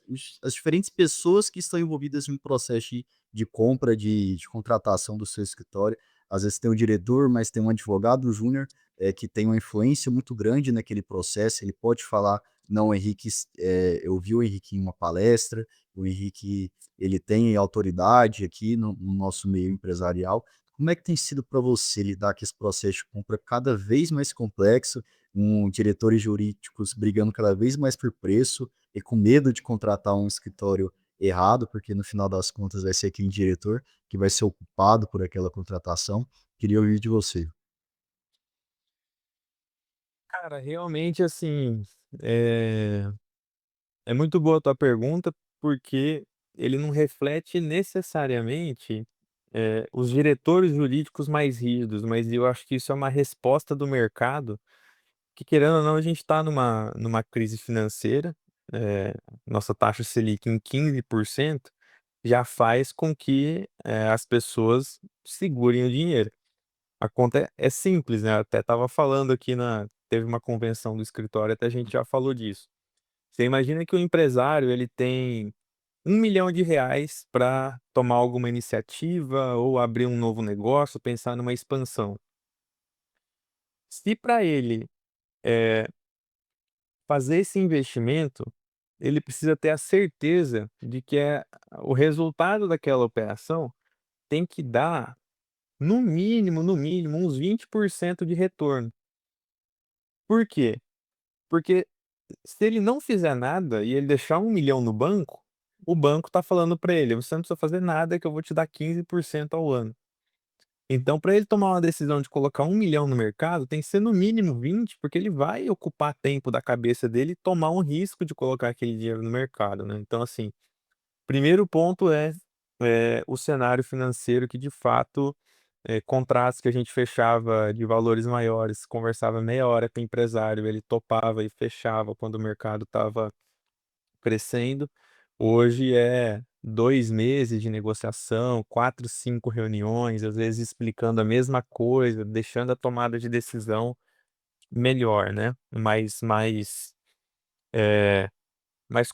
as diferentes pessoas que estão envolvidas no processo de compra, de contratação do seu escritório. Às vezes tem o diretor, mas tem um advogado júnior que tem uma influência muito grande naquele processo. Ele pode falar, não, o Henrique, eu vi o Henrique em uma palestra, o Henrique ele tem autoridade aqui no nosso meio empresarial. Como é que tem sido para você lidar com esse processo de compra cada vez mais complexo, com diretores jurídicos brigando cada vez mais por preço e com medo de contratar um escritório errado, porque no final das contas vai ser aquele diretor que vai ser ocupado por aquela contratação? Queria ouvir de você. Cara, realmente, assim, é é muito boa a tua pergunta, porque ele não reflete necessariamente, os diretores jurídicos mais rígidos, mas eu acho que isso é uma resposta do mercado, que querendo ou não a gente está numa crise financeira, nossa taxa Selic em 15% já faz com que, as pessoas segurem o dinheiro. A conta é simples, né, até estava falando aqui na teve uma convenção do escritório, até a gente já falou disso. Você imagina que o empresário ele tem R$ 1.000.000 para tomar alguma iniciativa ou abrir um novo negócio, pensar numa expansão. Se para ele, eh, fazer esse investimento, ele precisa ter a certeza de que o resultado daquela operação tem que dar, no mínimo, uns 20% de retorno. Por quê? Porque se ele não fizer nada e ele deixar 1.000.000 no banco, o banco está falando para ele: "Você não precisa fazer nada que eu vou te dar 15% ao ano". Então, para ele tomar uma decisão de colocar 1.000.000 no mercado, tem que ser no mínimo 20, porque ele vai ocupar tempo da cabeça dele e tomar um risco de colocar aquele dinheiro no mercado, né. Então, assim, primeiro ponto é o cenário financeiro que de fato, contratos que a gente fechava de valores maiores, conversava meia hora com o empresário, ele topava e fechava quando o mercado estava crescendo. Hoje é 2 meses de negociação, 4, 5 reuniões, às vezes explicando a mesma coisa, deixando a tomada de decisão melhor, né, mais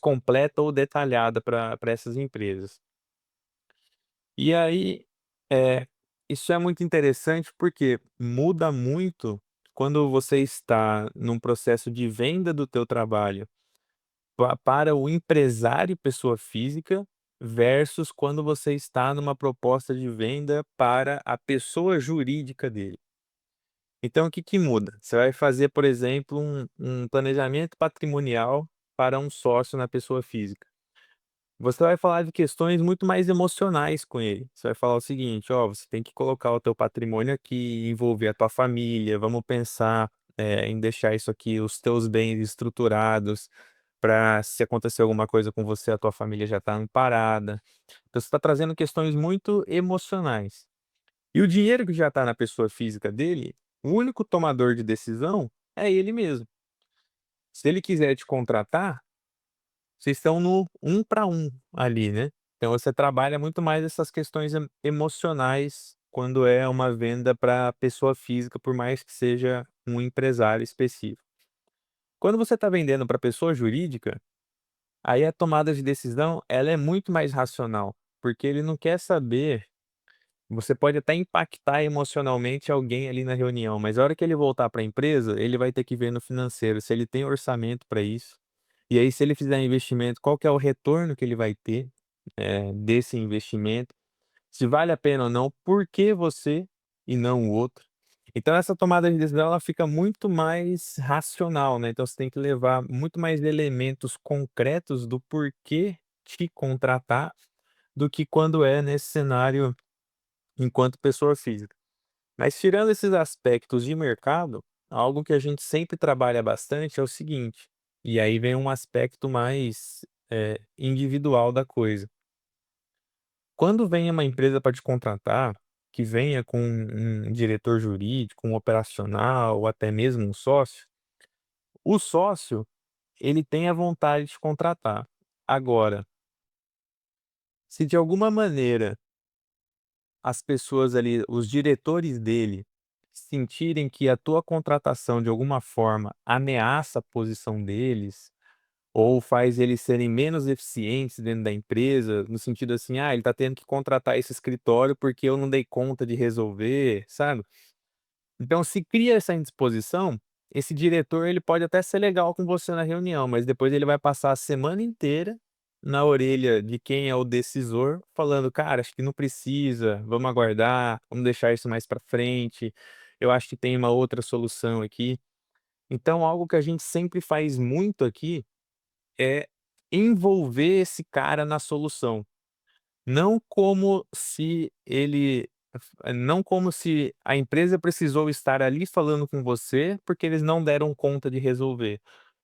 completa ou detalhada para essas empresas. E aí, eh, isso é muito interessante, porque muda muito quando você está num processo de venda do teu trabalho para o empresário pessoa física, versus quando você está numa proposta de venda para a pessoa jurídica dele. Então o que que muda? Você vai fazer, por exemplo, um planejamento patrimonial para um sócio na pessoa física. Você vai falar de questões muito mais emocionais com ele. Você vai falar o seguinte: "Ó, você tem que colocar o teu patrimônio aqui, envolver a tua família, vamos pensar, em deixar isso aqui, os teus bens estruturados, para se acontecer alguma coisa com você, a tua família já está amparada". Então você está trazendo questões muito emocionais. E o dinheiro que já está na pessoa física dele, o único tomador de decisão é ele mesmo. Se ele quiser te contratar, vocês estão no um para um ali, né. Então você trabalha muito mais essas questões emocionais quando é uma venda para pessoa física, por mais que seja um empresário específico. Quando você está vendendo para pessoa jurídica, aí a tomada de decisão, ela é muito mais racional, porque ele não quer saber. Você pode até impactar emocionalmente alguém ali na reunião, mas a hora que ele voltar para a empresa, ele vai ter que ver no financeiro se ele tem orçamento para isso. E aí, se ele fizer investimento, qual que é o retorno que ele vai ter, desse investimento, se vale a pena ou não, por que você e não o outro. Então essa tomada de decisão, ela fica muito mais racional, né, então você tem que levar muito mais elementos concretos do porquê te contratar, do que quando é nesse cenário enquanto pessoa física. Mas tirando esses aspectos de mercado, algo que a gente sempre trabalha bastante é o seguinte, e aí vem um aspecto mais, individual da coisa. Quando vem uma empresa para te contratar, que venha com um diretor jurídico, um operacional ou até mesmo um sócio, o sócio, ele tem a vontade de te contratar. Agora, se de alguma maneira as pessoas ali, os diretores dele, sentirem que a tua contratação de alguma forma ameaça a posição deles, ou faz eles serem menos eficientes dentro da empresa, no sentido assim: "Ah, ele está tendo que contratar esse escritório porque eu não dei conta de resolver", sabe? Então se cria essa indisposição, esse diretor ele pode até ser legal com você na reunião, mas depois ele vai passar a semana inteira na orelha de quem é o decisor, falando: "Cara, acho que não precisa, vamos aguardar, vamos deixar isso mais para frente, eu acho que tem uma outra solução aqui". Então algo que a gente sempre faz muito aqui é envolver esse cara na solução. Não como se ele não como se a empresa precisou estar ali falando com você, porque eles não deram conta de resolver,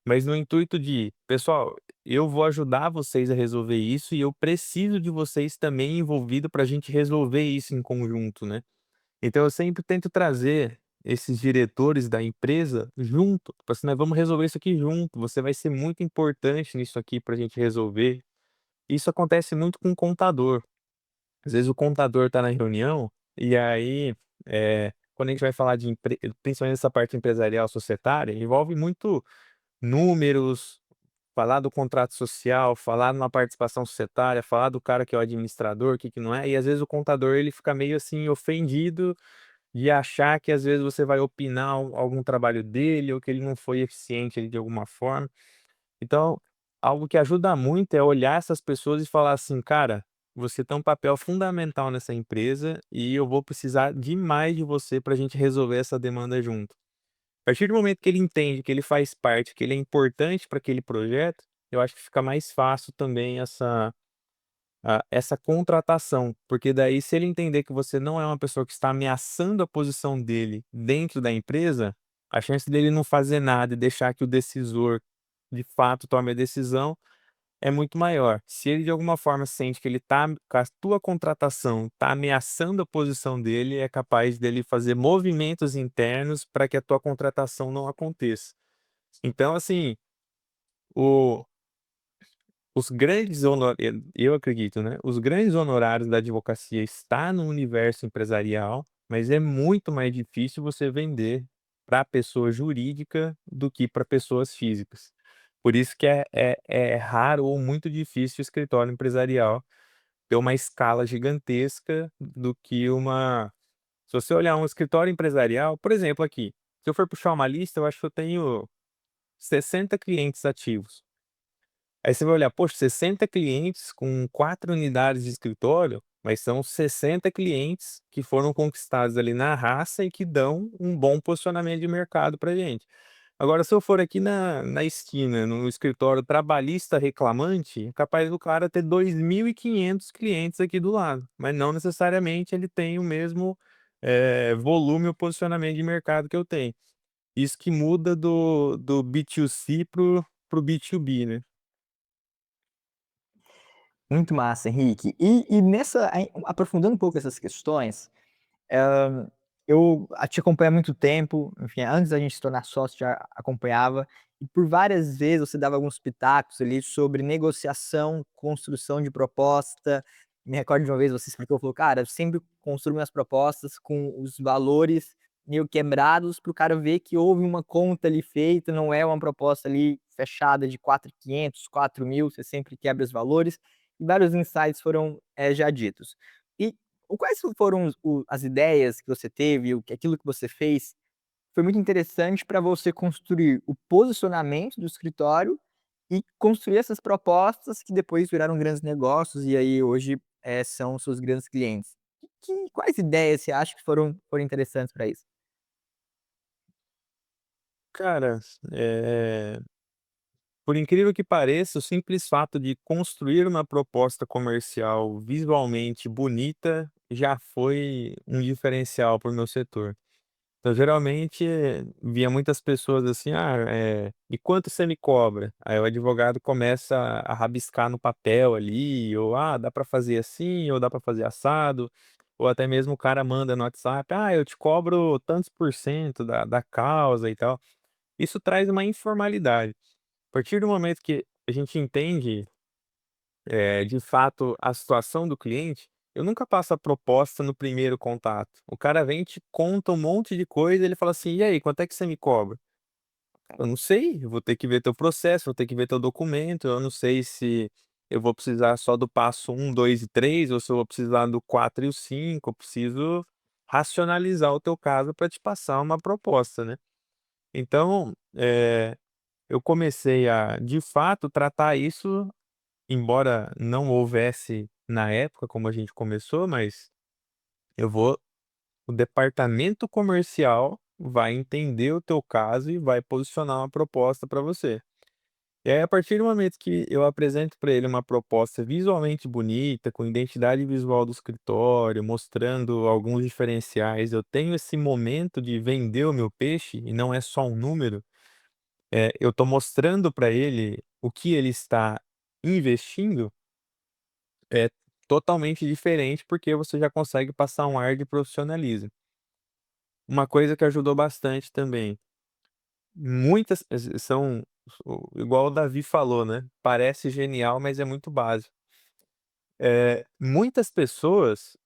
mas no intuito de: "Pessoal, eu vou ajudar vocês a resolver isso e eu preciso de vocês também envolvido para a gente resolver isso em conjunto", né. Então eu sempre tento trazer esses diretores da empresa junto, tipo assim: "Nós vamos resolver isso aqui junto, você vai ser muito importante nisso aqui para a gente resolver". Isso acontece muito com o contador. Às vezes o contador está na reunião, e aí, quando a gente vai falar de principalmente essa parte empresarial societária, envolve muito números, falar do contrato social, falar numa participação societária, falar do cara que é o administrador, o que que não é, e às vezes o contador ele fica meio assim ofendido de achar que às vezes você vai opinar algum trabalho dele, ou que ele não foi eficiente ali de alguma forma. Então, algo que ajuda muito é olhar essas pessoas e falar assim: "Cara, você tem um papel fundamental nessa empresa e eu vou precisar demais de você para a gente resolver essa demanda junto". A partir do momento que ele entende que ele faz parte, que ele é importante para aquele projeto, eu acho que fica mais fácil também essa contratação, porque daí se ele entender que você não é uma pessoa que está ameaçando a posição dele dentro da empresa, a chance dele não fazer nada e deixar que o decisor, de fato, tome a decisão, é muito maior. Se ele de alguma forma sente que ele tá com a tua contratação, tá ameaçando a posição dele, é capaz dele fazer movimentos internos para que a tua contratação não aconteça. Então assim, o os grandes honor eu acredito, né, os grandes honorários da advocacia está no universo empresarial, mas é muito mais difícil você vender para pessoa jurídica do que para pessoas físicas. Por isso que é raro ou muito difícil o escritório empresarial, ter uma escala gigantesca do que uma se você olhar um escritório empresarial, por exemplo, aqui, se eu for puxar uma lista, eu acho que eu tenho 60 clientes ativos. Aí você vai olhar, poxa, 60 clientes com 4 unidades de escritório, mas são 60 clientes que foram conquistados ali na raça e que dão um bom posicionamento de mercado pra gente. Agora, se eu for aqui na esquina, no escritório trabalhista reclamante, é capaz do cara ter 2.500 clientes aqui do lado, mas não necessariamente ele tem o mesmo, volume ou posicionamento de mercado que eu tenho. Isso que muda do B2C pro B2B, né. Muito massa, Henrique. E nessa aprofundando um pouco essas questões, eu te acompanho há muito tempo, enfim, antes da gente se tornar sócio, já acompanhava, e por várias vezes você dava alguns pitacos ali sobre negociação, construção de proposta. Me recordo de uma vez você explicou, falou: "Cara, eu sempre construo minhas propostas com os valores meio quebrados para o cara ver que houve uma conta ali feita, não é uma proposta ali fechada de 4.500, 4.000, você sempre quebra os valores", e vários insights foram, já ditos. E quais foram as ideias que você teve, aquilo que você fez, foi muito interessante para você construir o posicionamento do escritório e construir essas propostas que depois viraram grandes negócios e aí hoje, são seus grandes clientes. Quais ideias você acha que foram interessantes para isso? Cara, por incrível que pareça, o simples fato de construir uma proposta comercial visualmente bonita já foi um diferencial para o meu setor. Então, geralmente, via muitas pessoas assim: "Ah, e quanto você me cobra?" Aí o advogado começa a rabiscar no papel ali, ou: "Ah, dá para fazer assim, ou dá para fazer assado", ou até mesmo o cara manda no WhatsApp: "Ah, eu te cobro tantos por cento da causa e tal". Isso traz uma informalidade. A partir do momento que a gente entende, de fato, a situação do cliente, eu nunca passo a proposta no primeiro contato. O cara vem e te conta um monte de coisa, ele fala assim: "E aí, quanto é que você me cobra?" Eu não sei, eu vou ter que ver teu processo, vou ter que ver teu documento, eu não sei se eu vou precisar só do passo um, 2 e 3, ou se eu vou precisar do 4 e o 5. Eu preciso racionalizar o teu caso para te passar uma proposta, né. Então, eu comecei a, de fato, tratar isso. Embora não houvesse na época como a gente começou, mas eu vou o departamento comercial vai entender o teu caso e vai posicionar uma proposta para você. E aí, a partir do momento que eu apresento para ele uma proposta visualmente bonita, com identidade visual do escritório, mostrando alguns diferenciais, eu tenho esse momento de vender o meu peixe e não é só um número. Eu estou mostrando para ele o que ele está investindo. É totalmente diferente, porque você já consegue passar um ar de profissionalismo. Uma coisa que ajudou bastante também, muitas são igual o Davi falou, né, parece genial, mas é muito básico. Muitas pessoas,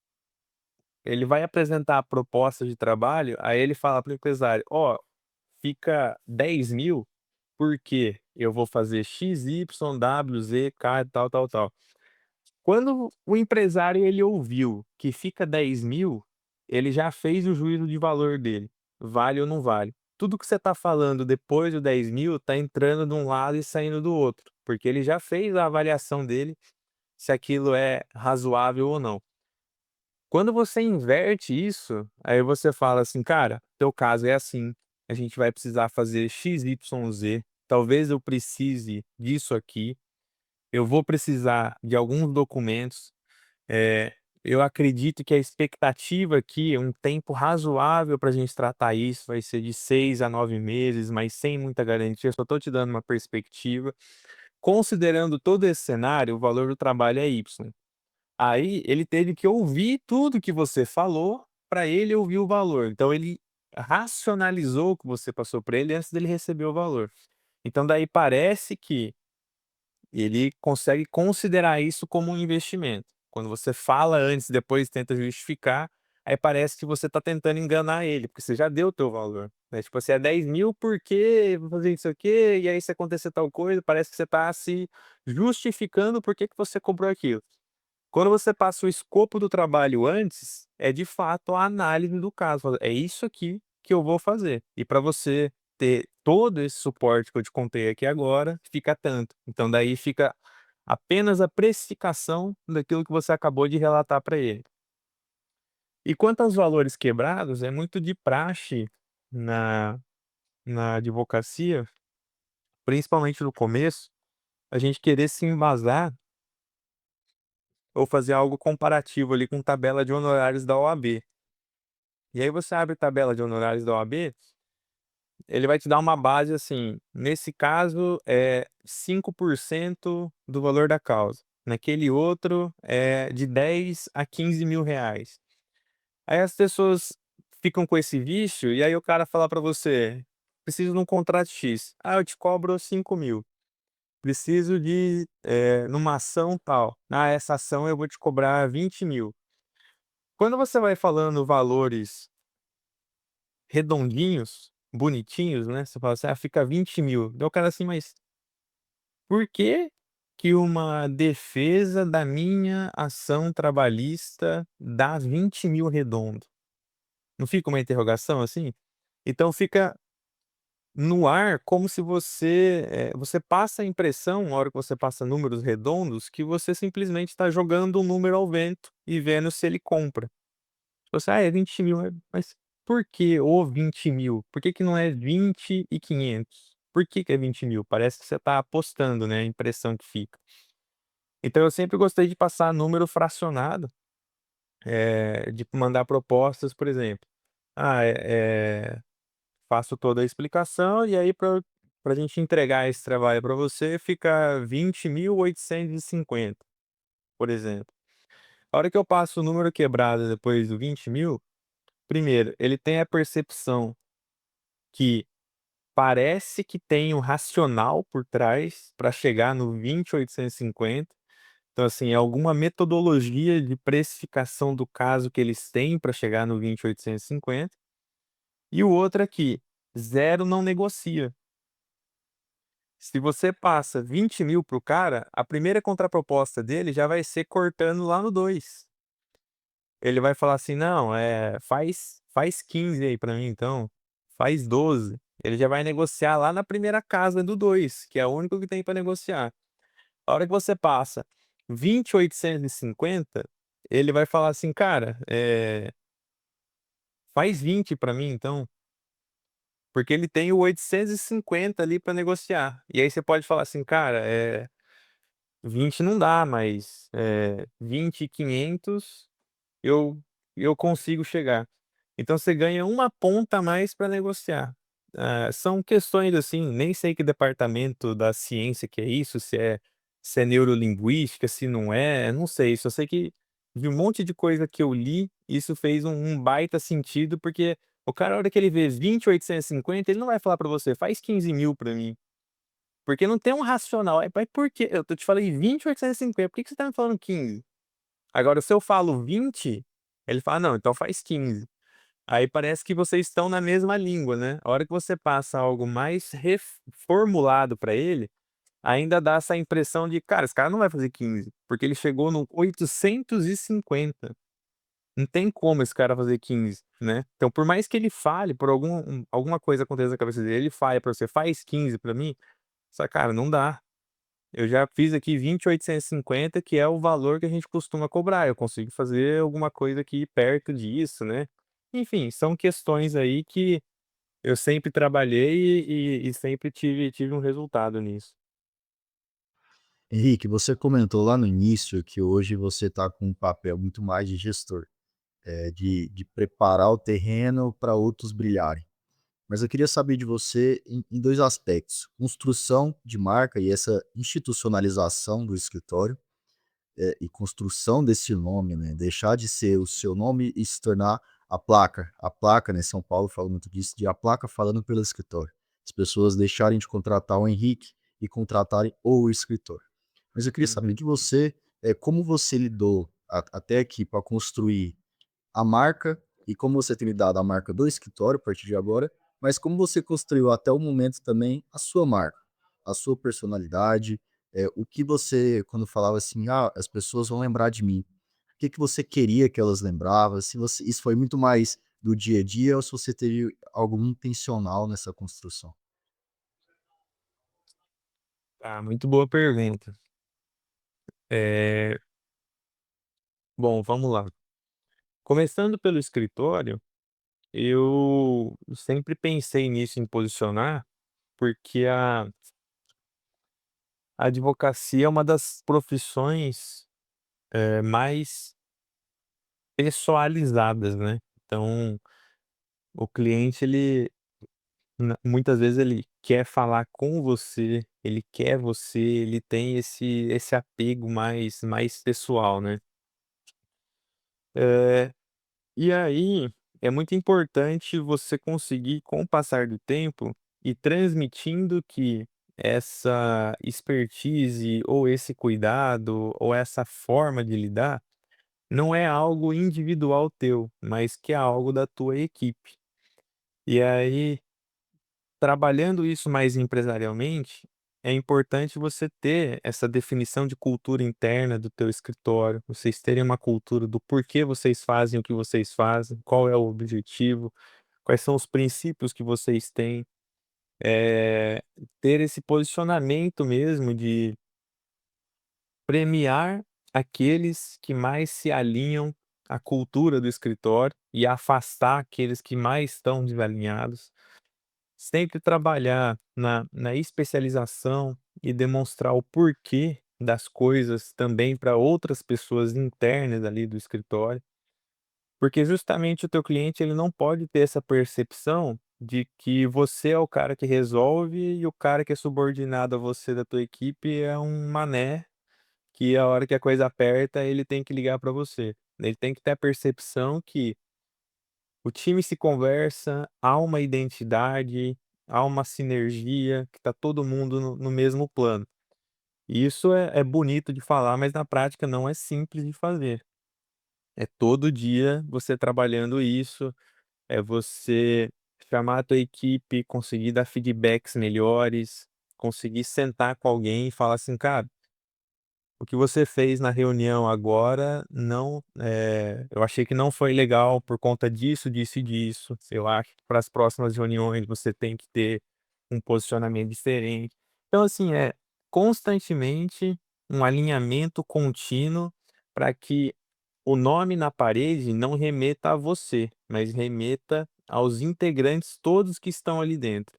ele vai apresentar a proposta de trabalho, aí ele fala para o empresário: "Ó, fica 10.000, porque eu vou fazer x, y, w, z, k, tal, tal, tal". Quando o empresário ele ouviu que fica 10.000, ele já fez o juízo de valor dele, vale ou não vale. Tudo que você está falando depois do 10.000 está entrando de um lado e saindo do outro, porque ele já fez a avaliação dele, se aquilo é razoável ou não. Quando você inverte isso, aí você fala assim: "Cara, teu caso é assim, a gente vai precisar fazer x, y, z, talvez eu precise disso aqui, eu vou precisar de alguns documentos". Eh, eu acredito que a expectativa aqui, um tempo razoável para a gente tratar isso, vai ser de 6 a 9 meses, mas sem muita garantia, só estou te dando uma perspectiva. Considerando todo esse cenário, o valor do trabalho é Y. Aí ele teve que ouvir tudo que você falou para ele ouvir o valor. Então ele racionalizou o que você passou para ele antes dele receber o valor. Então daí parece que ele consegue considerar isso como um investimento. Quando você fala antes, depois tenta justificar, aí parece que você está tentando enganar ele, porque você já deu o teu valor, né, tipo assim: "É 10.000 porque vou fazer isso aqui, e aí se acontecer tal coisa", parece que você está se justificando por que que você comprou aquilo. Quando você passa o escopo do trabalho antes, é de fato a análise do caso, fala: "É isso aqui que eu vou fazer". E para você ter todo esse suporte que eu te contei aqui agora, fica tanto. Então daí fica apenas a precificação daquilo que você acabou de relatar para ele. E quanto aos valores quebrados, é muito de praxe na advocacia, principalmente no começo, a gente querer se embasar ou fazer algo comparativo ali com tabela de honorários da OAB. E aí você abre tabela de honorários da OAB, ele vai te dar uma base assim, nesse caso é 5% do valor da causa, naquele outro é de 10 a 15 mil reais. Aí as pessoas ficam com esse vício, e aí o cara fala pra você: "Preciso de um contrato X". "Ah, eu te cobro 5.000". "Preciso de, numa ação tal". "Ah, essa ação eu vou te cobrar 20.000". Quando você vai falando valores redondinhos, bonitinhos, né, você fala assim: "Ah, fica 20.000". Daí o cara assim: "Mas por que que uma defesa da minha ação trabalhista dá 20.000 redondo?". Não fica uma interrogação assim? Então fica no ar como se você passa a impressão, na hora que você passa números redondos, que você simplesmente está jogando um número ao vento e vendo se ele compra. Você: "Ah, é 20.000", mas por que o 20.000? Por que que não é 20 e 500? Por que que é 20.000? Parece que você está apostando, né, a impressão que fica. Então eu sempre gostei de passar número fracionado, de mandar propostas, por exemplo. Ah, faço toda a explicação e aí para a gente entregar esse trabalho para você fica 20.850, por exemplo. A hora que eu passo o número quebrado depois do 20.000, primeiro, ele tem a percepção que parece que tem um racional por trás para chegar no 20.850. Então, assim, é alguma metodologia de precificação do caso que eles têm para chegar no 20.850. E o outro é que zero não negocia. Se você passa 20.000 para o cara, a primeira contraproposta dele já vai ser cortando lá no 2. Ele vai falar assim: "Não, faz 15 aí para mim então, faz 12". Ele já vai negociar lá na primeira casa do 2, que é o único que tem para negociar. A hora que você passa 20.850, ele vai falar assim: "Cara, faz 20 para mim então", porque ele tem o 850 ali para negociar. E aí você pode falar assim: "Cara, 20 não dá, mas, 20.500 eu eu consigo chegar". Então você ganha uma ponta a mais para negociar. São questões, assim, nem sei que departamento da ciência que é isso, se é neurolinguística, se não é, não sei, só sei que de um monte de coisa que eu li, isso fez um baita sentido, porque o cara, a hora que ele vê 20.850, ele não vai falar para você: "Faz 15.000 para mim". Porque não tem um racional. Mas por quê? Eu te falei 20.850, por que que você tá me falando 15? Agora se eu falo 20, ele fala: "Não, então faz 15". Aí parece que vocês estão na mesma língua, né. A hora que você passa algo mais reformulado para ele, ainda dá essa impressão de: "Cara, esse cara não vai fazer 15, porque ele chegou no 850. Não tem como esse cara fazer 15", né. Então por mais que ele fale, por alguma coisa aconteça na cabeça dele, ele fale pra você: "Faz 15 pra mim", você fala: "Cara, não dá". Eu já fiz aqui 20.850, que é o valor que a gente costuma cobrar, eu consigo fazer alguma coisa aqui perto disso, né. Enfim, são questões aí que eu sempre trabalhei e sempre tive um resultado nisso. Henrique, você comentou lá no início que hoje você está com um papel muito mais de gestor, de preparar o terreno para outros brilharem. Mas eu queria saber de você em 2 aspectos: construção de marca e essa institucionalização do escritório, e construção desse nome, né, deixar de ser o seu nome e se tornar a placa, né, São Paulo fala muito disso, de a placa falando pelo escritório. As pessoas deixarem de contratar o Henrique e contratarem o escritor. Mas eu queria saber Uhum. de você, como você lidou até aqui para construir a marca e como você tem lidado a marca do escritório a partir de agora, mas como você construiu até o momento também a sua marca, a sua personalidade, O que você, quando falava assim: "Ah, as pessoas vão lembrar de mim", o que que você queria que elas lembravam? Se você isso foi muito mais do dia a dia ou se você teve algo intencional nessa construção? Ah, muito boa pergunta. Eh, bom, vamos lá. Começando pelo escritório, eu sempre pensei nisso, em posicionar, porque a advocacia é uma das profissões, mais pessoalizadas, né. Então, o cliente muitas vezes ele quer falar com você, ele quer você, ele tem esse apego mais pessoal, né. Eh, e aí, é muito importante você conseguir, com o passar do tempo, ir transmitindo que essa expertise, ou esse cuidado, ou essa forma de lidar, não é algo individual teu, mas que é algo da tua equipe. E aí, trabalhando isso mais empresarialmente, é importante você ter essa definição de cultura interna do teu escritório, vocês terem uma cultura do porquê vocês fazem o que vocês fazem, qual é o objetivo, quais são os princípios que vocês têm, eh, ter esse posicionamento mesmo de premiar aqueles que mais se alinham à cultura do escritório e afastar aqueles que mais estão desalinhados. Sempre trabalhar na especialização e demonstrar o porquê das coisas também para outras pessoas internas ali do escritório, porque justamente o teu cliente ele não pode ter essa percepção de que você é o cara que resolve e o cara que é subordinado a você da tua equipe é um mané, que a hora que a coisa aperta ele tem que ligar para você. Ele tem que ter a percepção que o time se conversa, há uma identidade, há uma sinergia, que está todo mundo no mesmo plano. E isso é bonito de falar, mas na prática não é simples de fazer. É todo dia você trabalhando isso, é você chamar a tua equipe, conseguir dar feedbacks melhores, conseguir sentar com alguém e falar assim: "Cara, o que você fez na reunião agora não, eu achei que não foi legal por conta disso, disso e disso. Eu acho que para as próximas reuniões você tem que ter um posicionamento diferente". Então, assim, é constantemente um alinhamento contínuo para que o nome na parede não remeta a você, mas remeta aos integrantes todos que estão ali dentro.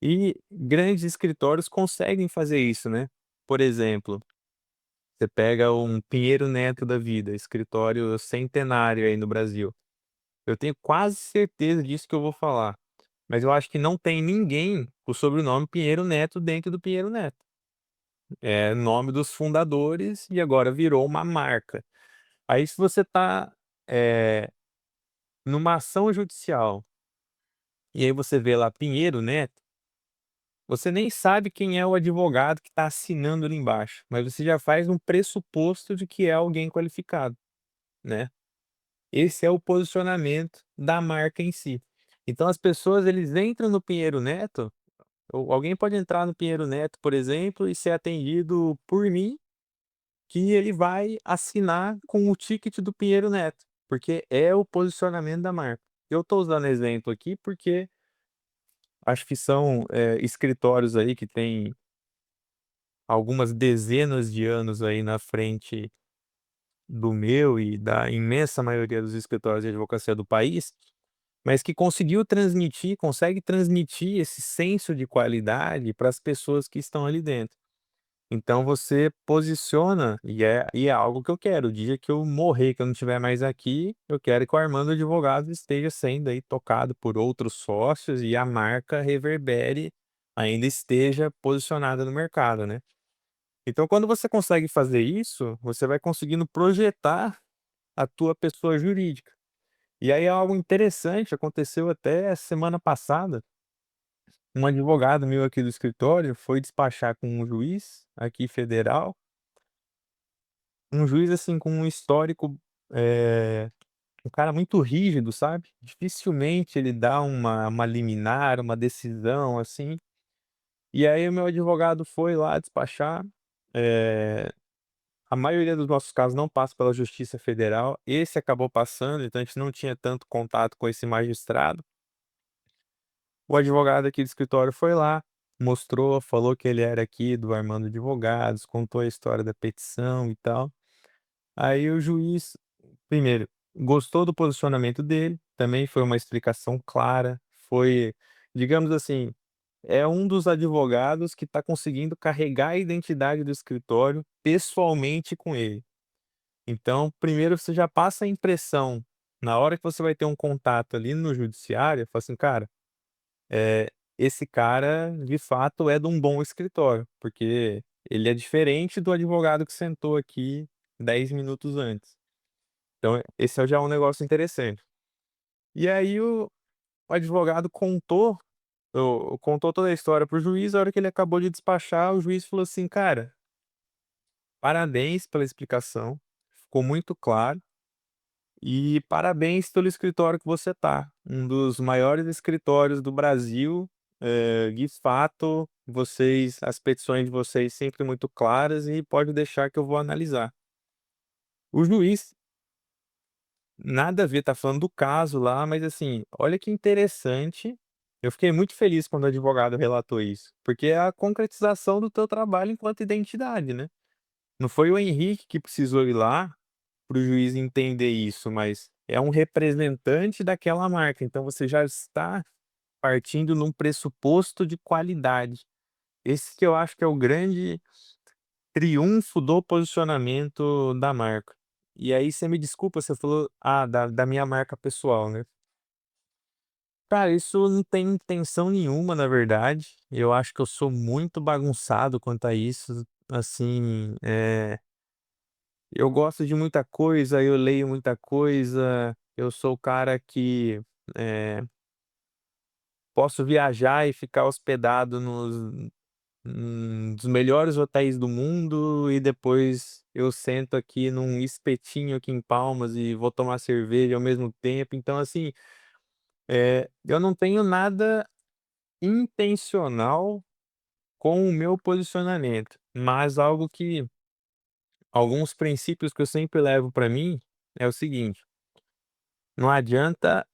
E grandes escritórios conseguem fazer isso, né. Por exemplo, você pega um Pinheiro Neto da vida, escritório centenário aí no Brasil. Eu tenho quase certeza disso que eu vou falar, mas eu acho que não tem ninguém com o sobrenome Pinheiro Neto dentro do Pinheiro Neto. É nome dos fundadores e agora virou uma marca. Aí se você tá, eh, numa ação judicial, e aí você vê lá Pinheiro Neto, você nem sabe quem é o advogado que está assinando ali embaixo, mas você já faz um pressuposto de que é alguém qualificado, né. Esse é o posicionamento da marca em si. Então as pessoas eles entram no Pinheiro Neto, ou alguém pode entrar no Pinheiro Neto, por exemplo, e ser atendido por mim, que ele vai assinar com o ticket do Pinheiro Neto, porque é o posicionamento da marca. Eu estou usando exemplo aqui, porque acho que são, escritórios aí que têm algumas dezenas de anos aí na frente do meu e da imensa maioria dos escritórios de advocacia do país, mas que consegue transmitir esse senso de qualidade para as pessoas que estão ali dentro. Então você posiciona, e é algo que eu quero, o dia que eu morrer, que eu não estiver mais aqui, eu quero que o Armando Advogados esteja sendo aí tocado por outros sócios e a marca reverbere, ainda esteja posicionada no mercado, né. Então quando você consegue fazer isso, você vai conseguindo projetar a tua pessoa jurídica. E aí é algo interessante, aconteceu até semana passada, um advogado meu aqui do escritório foi despachar com um juiz aqui federal, um juiz, assim, com um histórico, eh, um cara muito rígido, sabe. Dificilmente ele dá uma liminar, uma decisão, assim. E aí o meu advogado foi lá despachar, a maioria dos nossos casos não passa pela Justiça Federal, esse acabou passando, então a gente não tinha tanto contato com esse magistrado. O advogado aqui do escritório foi lá, mostrou, falou que ele era aqui do Armando Advogados, contou a história da petição e tal. Aí o juiz, primeiro, gostou do posicionamento dele, também foi uma explicação clara, foi, digamos assim, é um dos advogados que está conseguindo carregar a identidade do escritório pessoalmente com ele. Então, primeiro você já passa a impressão, na hora que você vai ter um contato ali no judiciário, fala assim, cara, esse cara de fato é de um bom escritório, porque ele é diferente do advogado que sentou aqui 10 minutos antes. Então, esse é já um negócio interessante. E aí o advogado contou toda a história para o juiz, a hora que ele acabou de despachar, o juiz falou assim: "Cara, parabéns pela explicação, ficou muito claro, e parabéns pelo escritório que você tá, um dos maiores escritórios do Brasil, de fato, as petições de vocês sempre muito claras e pode deixar que eu vou analisar". O juiz, nada a ver, tá falando do caso lá, mas assim, olha que interessante, eu fiquei muito feliz quando o advogado relatou isso, porque é a concretização do teu trabalho enquanto identidade, né. Não foi o Henrique que precisou ir lá para o juiz entender isso, mas é um representante daquela marca, então você já está partindo num pressuposto de qualidade. Esse que eu acho que é o grande triunfo do posicionamento da marca. E aí você me desculpa, você falou, da minha marca pessoal, né. Cara, isso não tem intenção nenhuma, na verdade, eu acho que eu sou muito bagunçado quanto a isso, assim, eu gosto de muita coisa, eu leio muita coisa, eu sou o cara que, eh, posso viajar e ficar hospedado dos melhores hotéis do mundo e depois eu sento aqui num espetinho aqui em Palmas e vou tomar cerveja ao mesmo tempo. Então, assim, eu não tenho nada intencional com o meu posicionamento, mas alguns princípios que eu sempre levo para mim é o seguinte: não adianta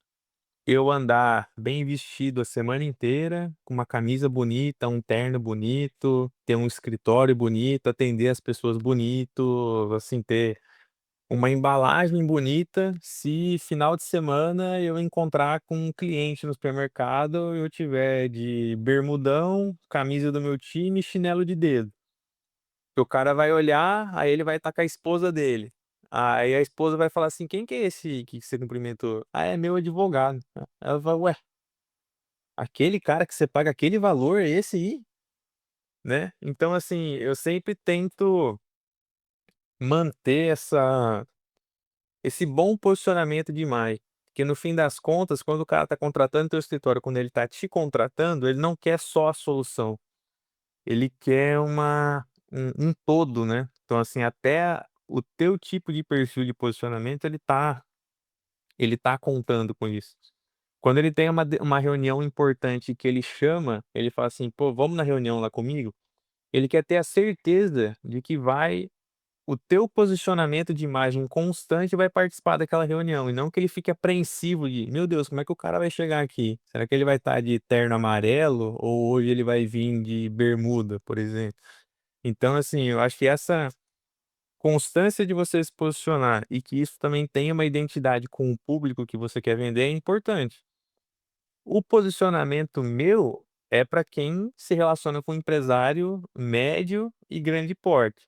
eu andar bem vestido a semana inteira, com uma camisa bonita, um terno bonito, ter um escritório bonito, atender as pessoas bonito, assim, ter uma embalagem bonita, se final de semana eu encontrar com um cliente no supermercado, eu tiver de bermudão, camisa do meu time e chinelo de dedo. Que o cara vai olhar, aí ele vai estar com a esposa dele. Aí a esposa vai falar assim: "Quem que é esse que você cumprimentou?". "Ah, é meu advogado". Ela fala: "Ué, aquele cara que você paga aquele valor é esse aí?", né. Então, assim, eu sempre tento manter esse bom posicionamento de imagem, porque no fim das contas, quando o cara está contratando teu escritório, quando ele está te contratando, ele não quer só a solução, ele quer um todo, né. Então, assim, até o teu tipo de perfil de posicionamento, ele tá contando com isso. Quando ele tem uma reunião importante que ele chama, ele fala assim: "Pô, vamos na reunião lá comigo?", ele quer ter a certeza de que o teu posicionamento de imagem constante vai participar daquela reunião, e não que ele fique apreensivo de: "Meu Deus, como é que o cara vai chegar aqui? Será que ele vai estar de terno amarelo ou hoje ele vai vir de bermuda", por exemplo. Então, assim, eu acho que essa constância de você se posicionar e que isso também tenha uma identidade com o público que você quer vender é importante. O posicionamento meu é para quem se relaciona com empresário médio e grande porte.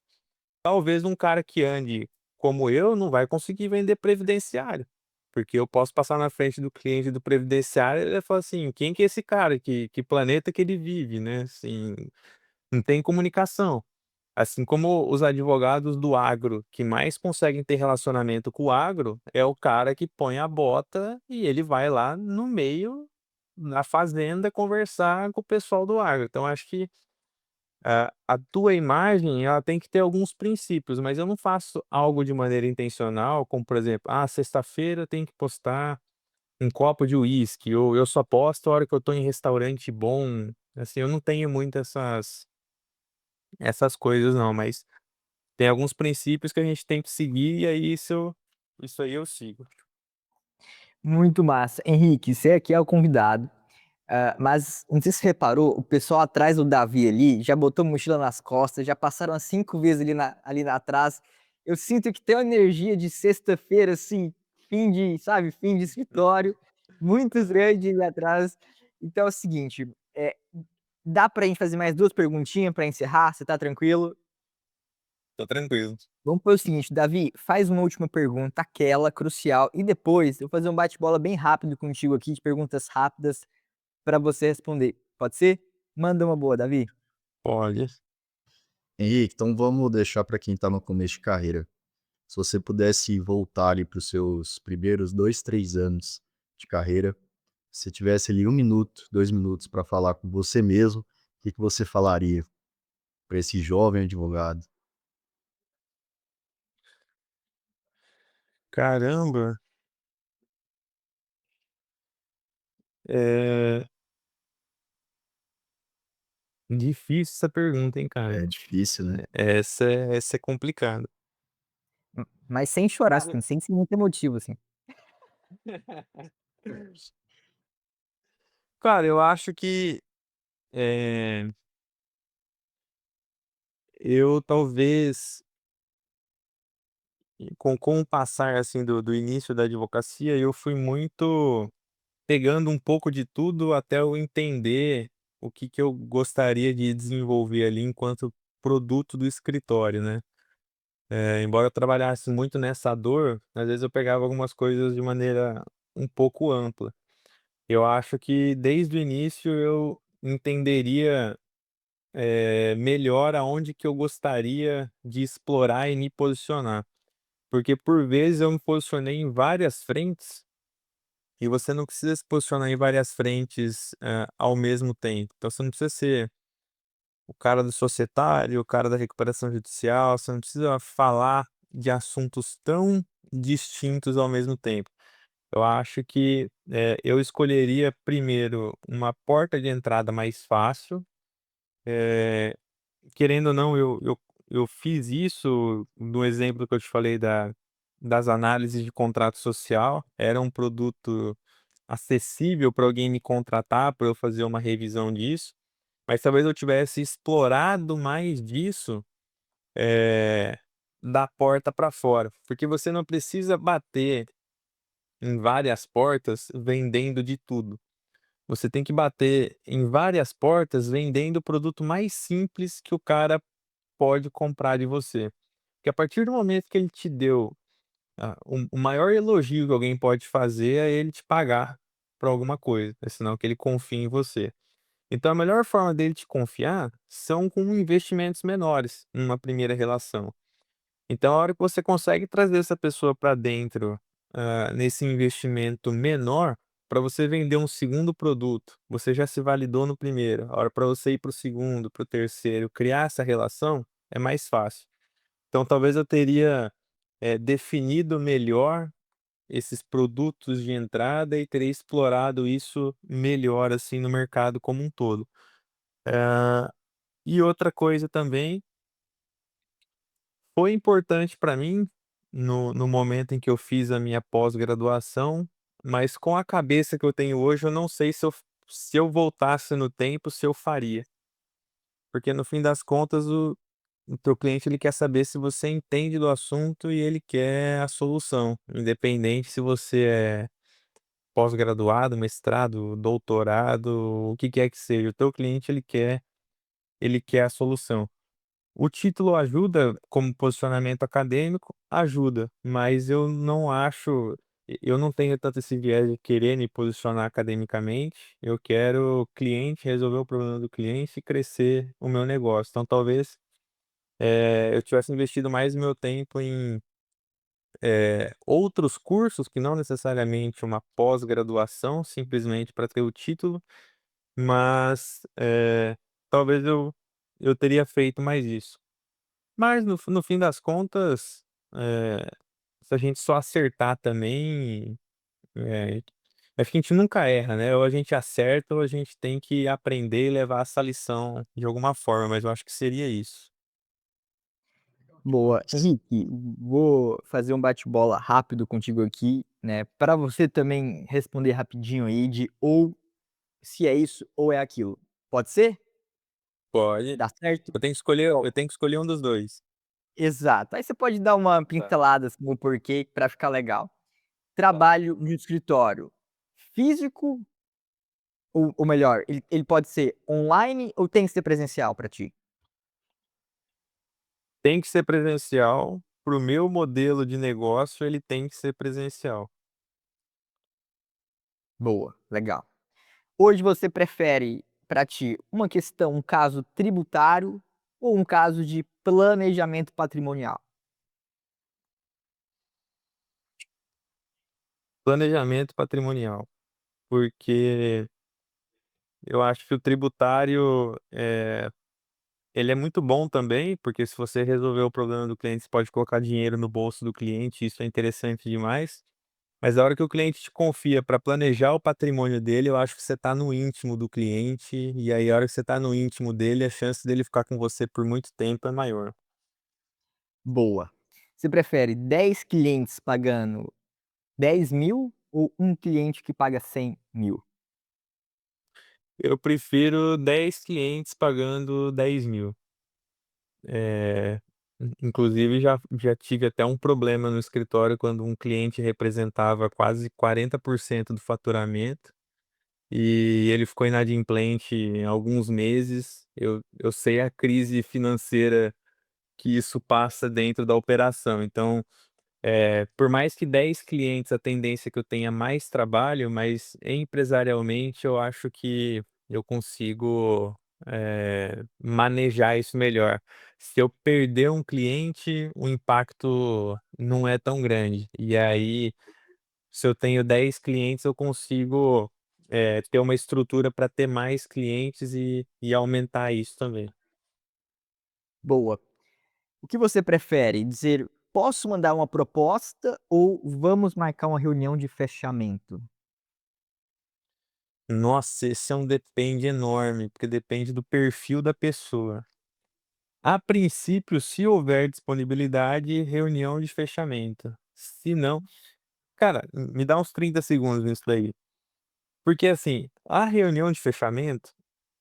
Talvez um cara que ande como eu não vai conseguir vender previdenciário, porque eu posso passar na frente do cliente do previdenciário e ele vai falar assim: "Quem que é esse cara? Que planeta que ele vive?", né, assim, não tem comunicação. Assim como os advogados do agro que mais conseguem ter relacionamento com o agro, é o cara que põe a bota e ele vai lá no meio, na fazenda, conversar com o pessoal do agro. Então acho que, a tua imagem, ela tem que ter alguns princípios, mas eu não faço algo de maneira intencional, como por exemplo: "Ah, sexta-feira tem que postar um copo de uísque", ou "Eu só posto a hora que eu estou em restaurante bom". Assim, eu não tenho muito essas coisas não, mas tem alguns princípios que a gente tem que seguir e aí isso aí eu sigo. Muito massa. Henrique, você aqui é o convidado, mas não sei se você reparou, o pessoal atrás do Davi ali já botou mochila nas costas, já passaram umas 5 vezes ali atrás. Eu sinto que tem uma energia de sexta-feira, assim, fim de, sabe, fim de escritório, muito grande ali atrás. Então é o seguinte, dá pra gente fazer mais 2 perguntinhas pra encerrar? Você tá tranquilo? Tô tranquilo. Vamos fazer o seguinte, Davi, faz uma última pergunta, aquela crucial, e depois eu vou fazer um bate-bola bem rápido contigo aqui, de perguntas rápidas para você responder. Pode ser? Manda uma boa, Davi. Pode. Henrique, então vamos deixar para quem está no começo de carreira. Se você pudesse voltar ali para os seus primeiros 2, 3 anos de carreira, se tivesse ali 1 minuto, 2 minutos para falar com você mesmo, o que que você falaria para esse jovem advogado? Caramba, é difícil essa pergunta, hein, É cara. difícil, né? Essa é complicada. Mas sem chorar, Cara assim, sem ser muito emotivo, assim. cara, eu acho que, eh, eu talvez, com o passar, assim, do início da advocacia, eu fui muito pegando um pouco de tudo até eu entender o que que eu gostaria de desenvolver ali enquanto produto do escritório, né. Embora eu trabalhasse muito nessa dor, às vezes eu pegava algumas coisas de maneira um pouco ampla. Eu acho que desde o início eu entenderia, melhor aonde que eu gostaria de explorar e me posicionar. Porque por vezes eu me posicionei em várias frentes, e você não precisa se posicionar em várias frentes, ao mesmo tempo. Então você não precisa ser o cara do societário, o cara da recuperação judicial, você não precisa falar de assuntos tão distintos ao mesmo tempo. Eu acho que, eu escolheria primeiro uma porta de entrada mais fácil, eh, querendo ou não, eu fiz isso no exemplo que eu te falei das análises de contrato social, era um produto acessível para alguém me contratar, para eu fazer uma revisão disso, mas talvez eu tivesse explorado mais disso, eh, da porta para fora, porque você não precisa bater em várias portas vendendo de tudo. Você tem que bater em várias portas vendendo o produto mais simples que o cara pode comprar de você. Porque a partir do momento que ele te deu, o maior elogio que alguém pode fazer é ele te pagar por alguma coisa, é sinal que ele confia em você. Então a melhor forma dele te confiar são com investimentos menores, numa primeira relação. Então, a hora que você consegue trazer essa pessoa para dentro, nesse investimento menor, para você vender um segundo produto, você já se validou no primeiro, a hora para você ir para o segundo, para o terceiro, criar essa relação, é mais fácil. Então, talvez eu teria, definido melhor esses produtos de entrada e teria explorado isso melhor, assim, no mercado como um todo. E outra coisa também foi importante para mim, no momento em que eu fiz a minha pós-graduação, mas com a cabeça que eu tenho hoje, eu não sei se eu voltasse no tempo, se eu faria. Porque no fim das contas o teu cliente ele quer saber se você entende do assunto e ele quer a solução, independente se você é pós-graduado, mestrado, doutorado, o que quer que seja, o teu cliente ele quer a solução. O título ajuda como posicionamento acadêmico? Ajuda, mas eu não tenho tanto esse viés de querer me posicionar academicamente, eu quero o cliente, resolver o problema do cliente e crescer o meu negócio. Então talvez, eu tivesse investido mais meu tempo em, outros cursos que não necessariamente uma pós-graduação, simplesmente para ter o título, mas, talvez eu teria feito mais isso. Mas no fim das contas, se a gente só acertar também, eh, Acho que a gente nunca erra, né, ou a gente acerta ou a gente tem que aprender e levar essa lição de alguma forma, mas eu acho que seria isso. Boa. Henrique, vou fazer um bate-bola rápido contigo aqui, né, para você também responder rapidinho aí de ou se é isso ou é aquilo. Pode ser? Pode. Dá certo? Eu tenho que escolher um dos 2. Exato. Aí você pode dar uma Tá. pincelada, assim, no porquê para ficar legal. Tá. Trabalho no escritório físico ou melhor, ele pode ser online ou tem que ser presencial para ti? Tem que ser presencial, para o meu modelo de negócio ele tem que ser presencial. Boa, legal. Hoje você prefere, para ti, uma questão, um caso tributário ou um caso de planejamento patrimonial? Planejamento patrimonial, porque eu acho que o tributário, ele é muito bom também, porque se você resolver o problema do cliente, você pode colocar dinheiro no bolso do cliente, isso é interessante demais. Mas a hora que o cliente te confia para planejar o patrimônio dele, eu acho que você está no íntimo do cliente, e aí a hora que você está no íntimo dele, a chance dele ficar com você por muito tempo é maior. Boa. Você prefere 10 clientes pagando 10.000 ou um cliente que paga 100.000? Eu prefiro 10 clientes pagando 10.000. Inclusive já tive até um problema no escritório quando um cliente representava quase 40% do faturamento, e ele ficou inadimplente em alguns meses. Eu sei a crise financeira que isso passa dentro da operação. Então, por mais que 10 clientes, a tendência é que eu tenha mais trabalho, mas empresarialmente eu acho que eu consigo, manejar isso melhor. Se eu perder um cliente, o impacto não é tão grande. E aí, se eu tenho 10 clientes, eu consigo, ter uma estrutura para ter mais clientes e aumentar isso também. Boa. O que você prefere? Dizer: "Posso mandar uma proposta" ou "Vamos marcar uma reunião de fechamento"? Nossa, esse é um depende enorme, porque depende do perfil da pessoa. A princípio, se houver disponibilidade, reunião de fechamento. Se não, cara, me dá uns 30 segundos nisso daí. Porque assim, a reunião de fechamento,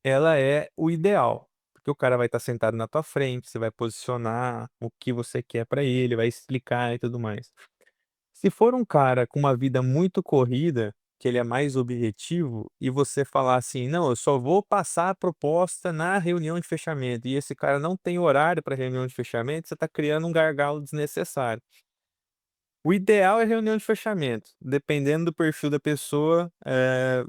ela é o ideal, porque o cara vai estar sentado na tua frente, você vai posicionar o que você quer para ele, vai explicar e tudo mais. Se for um cara com uma vida muito corrida, que ele é mais objetivo, e você falar assim: "Não, eu só vou passar a proposta na reunião de fechamento", e esse cara não tem horário para reunião de fechamento, você está criando um gargalo desnecessário. O ideal é reunião de fechamento. Dependendo do perfil da pessoa,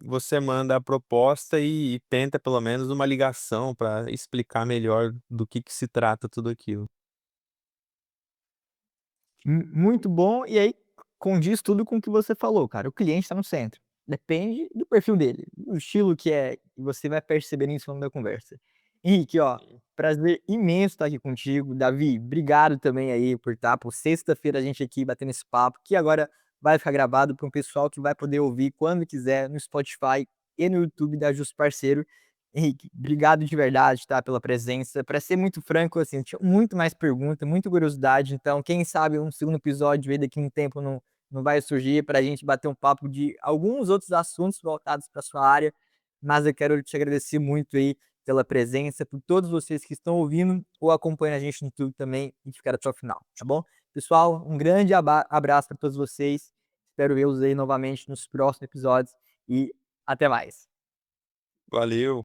você manda a proposta e tenta pelo menos uma ligação para explicar melhor do que se trata tudo aquilo. Muito bom, e aí condiz tudo com o que você falou, cara, o cliente está no centro. Depende do perfil dele, do estilo que é, e você vai perceber isso ao longo da conversa. Henrique, ó, prazer imenso estar aqui contigo. Davi, obrigado também aí por estar, por sexta-feira a gente aqui batendo esse papo, que agora vai ficar gravado para um pessoal que vai poder ouvir quando quiser no Spotify e no YouTube da Justo Parceiro. Henrique, obrigado de verdade, tá, pela presença. Para ser muito franco, assim, eu tinha muito mais pergunta, muita curiosidade, então quem sabe um segundo episódio aí daqui a um tempo não vai surgir para a gente bater um papo de alguns outros assuntos voltados para sua área, mas eu quero te agradecer muito aí pela presença, por todos vocês que estão ouvindo ou acompanhando a gente no YouTube também e ficaram até o final, tá bom? Pessoal, um grande abraço para todos vocês, espero vê-los aí novamente nos próximos episódios e até mais. Valeu.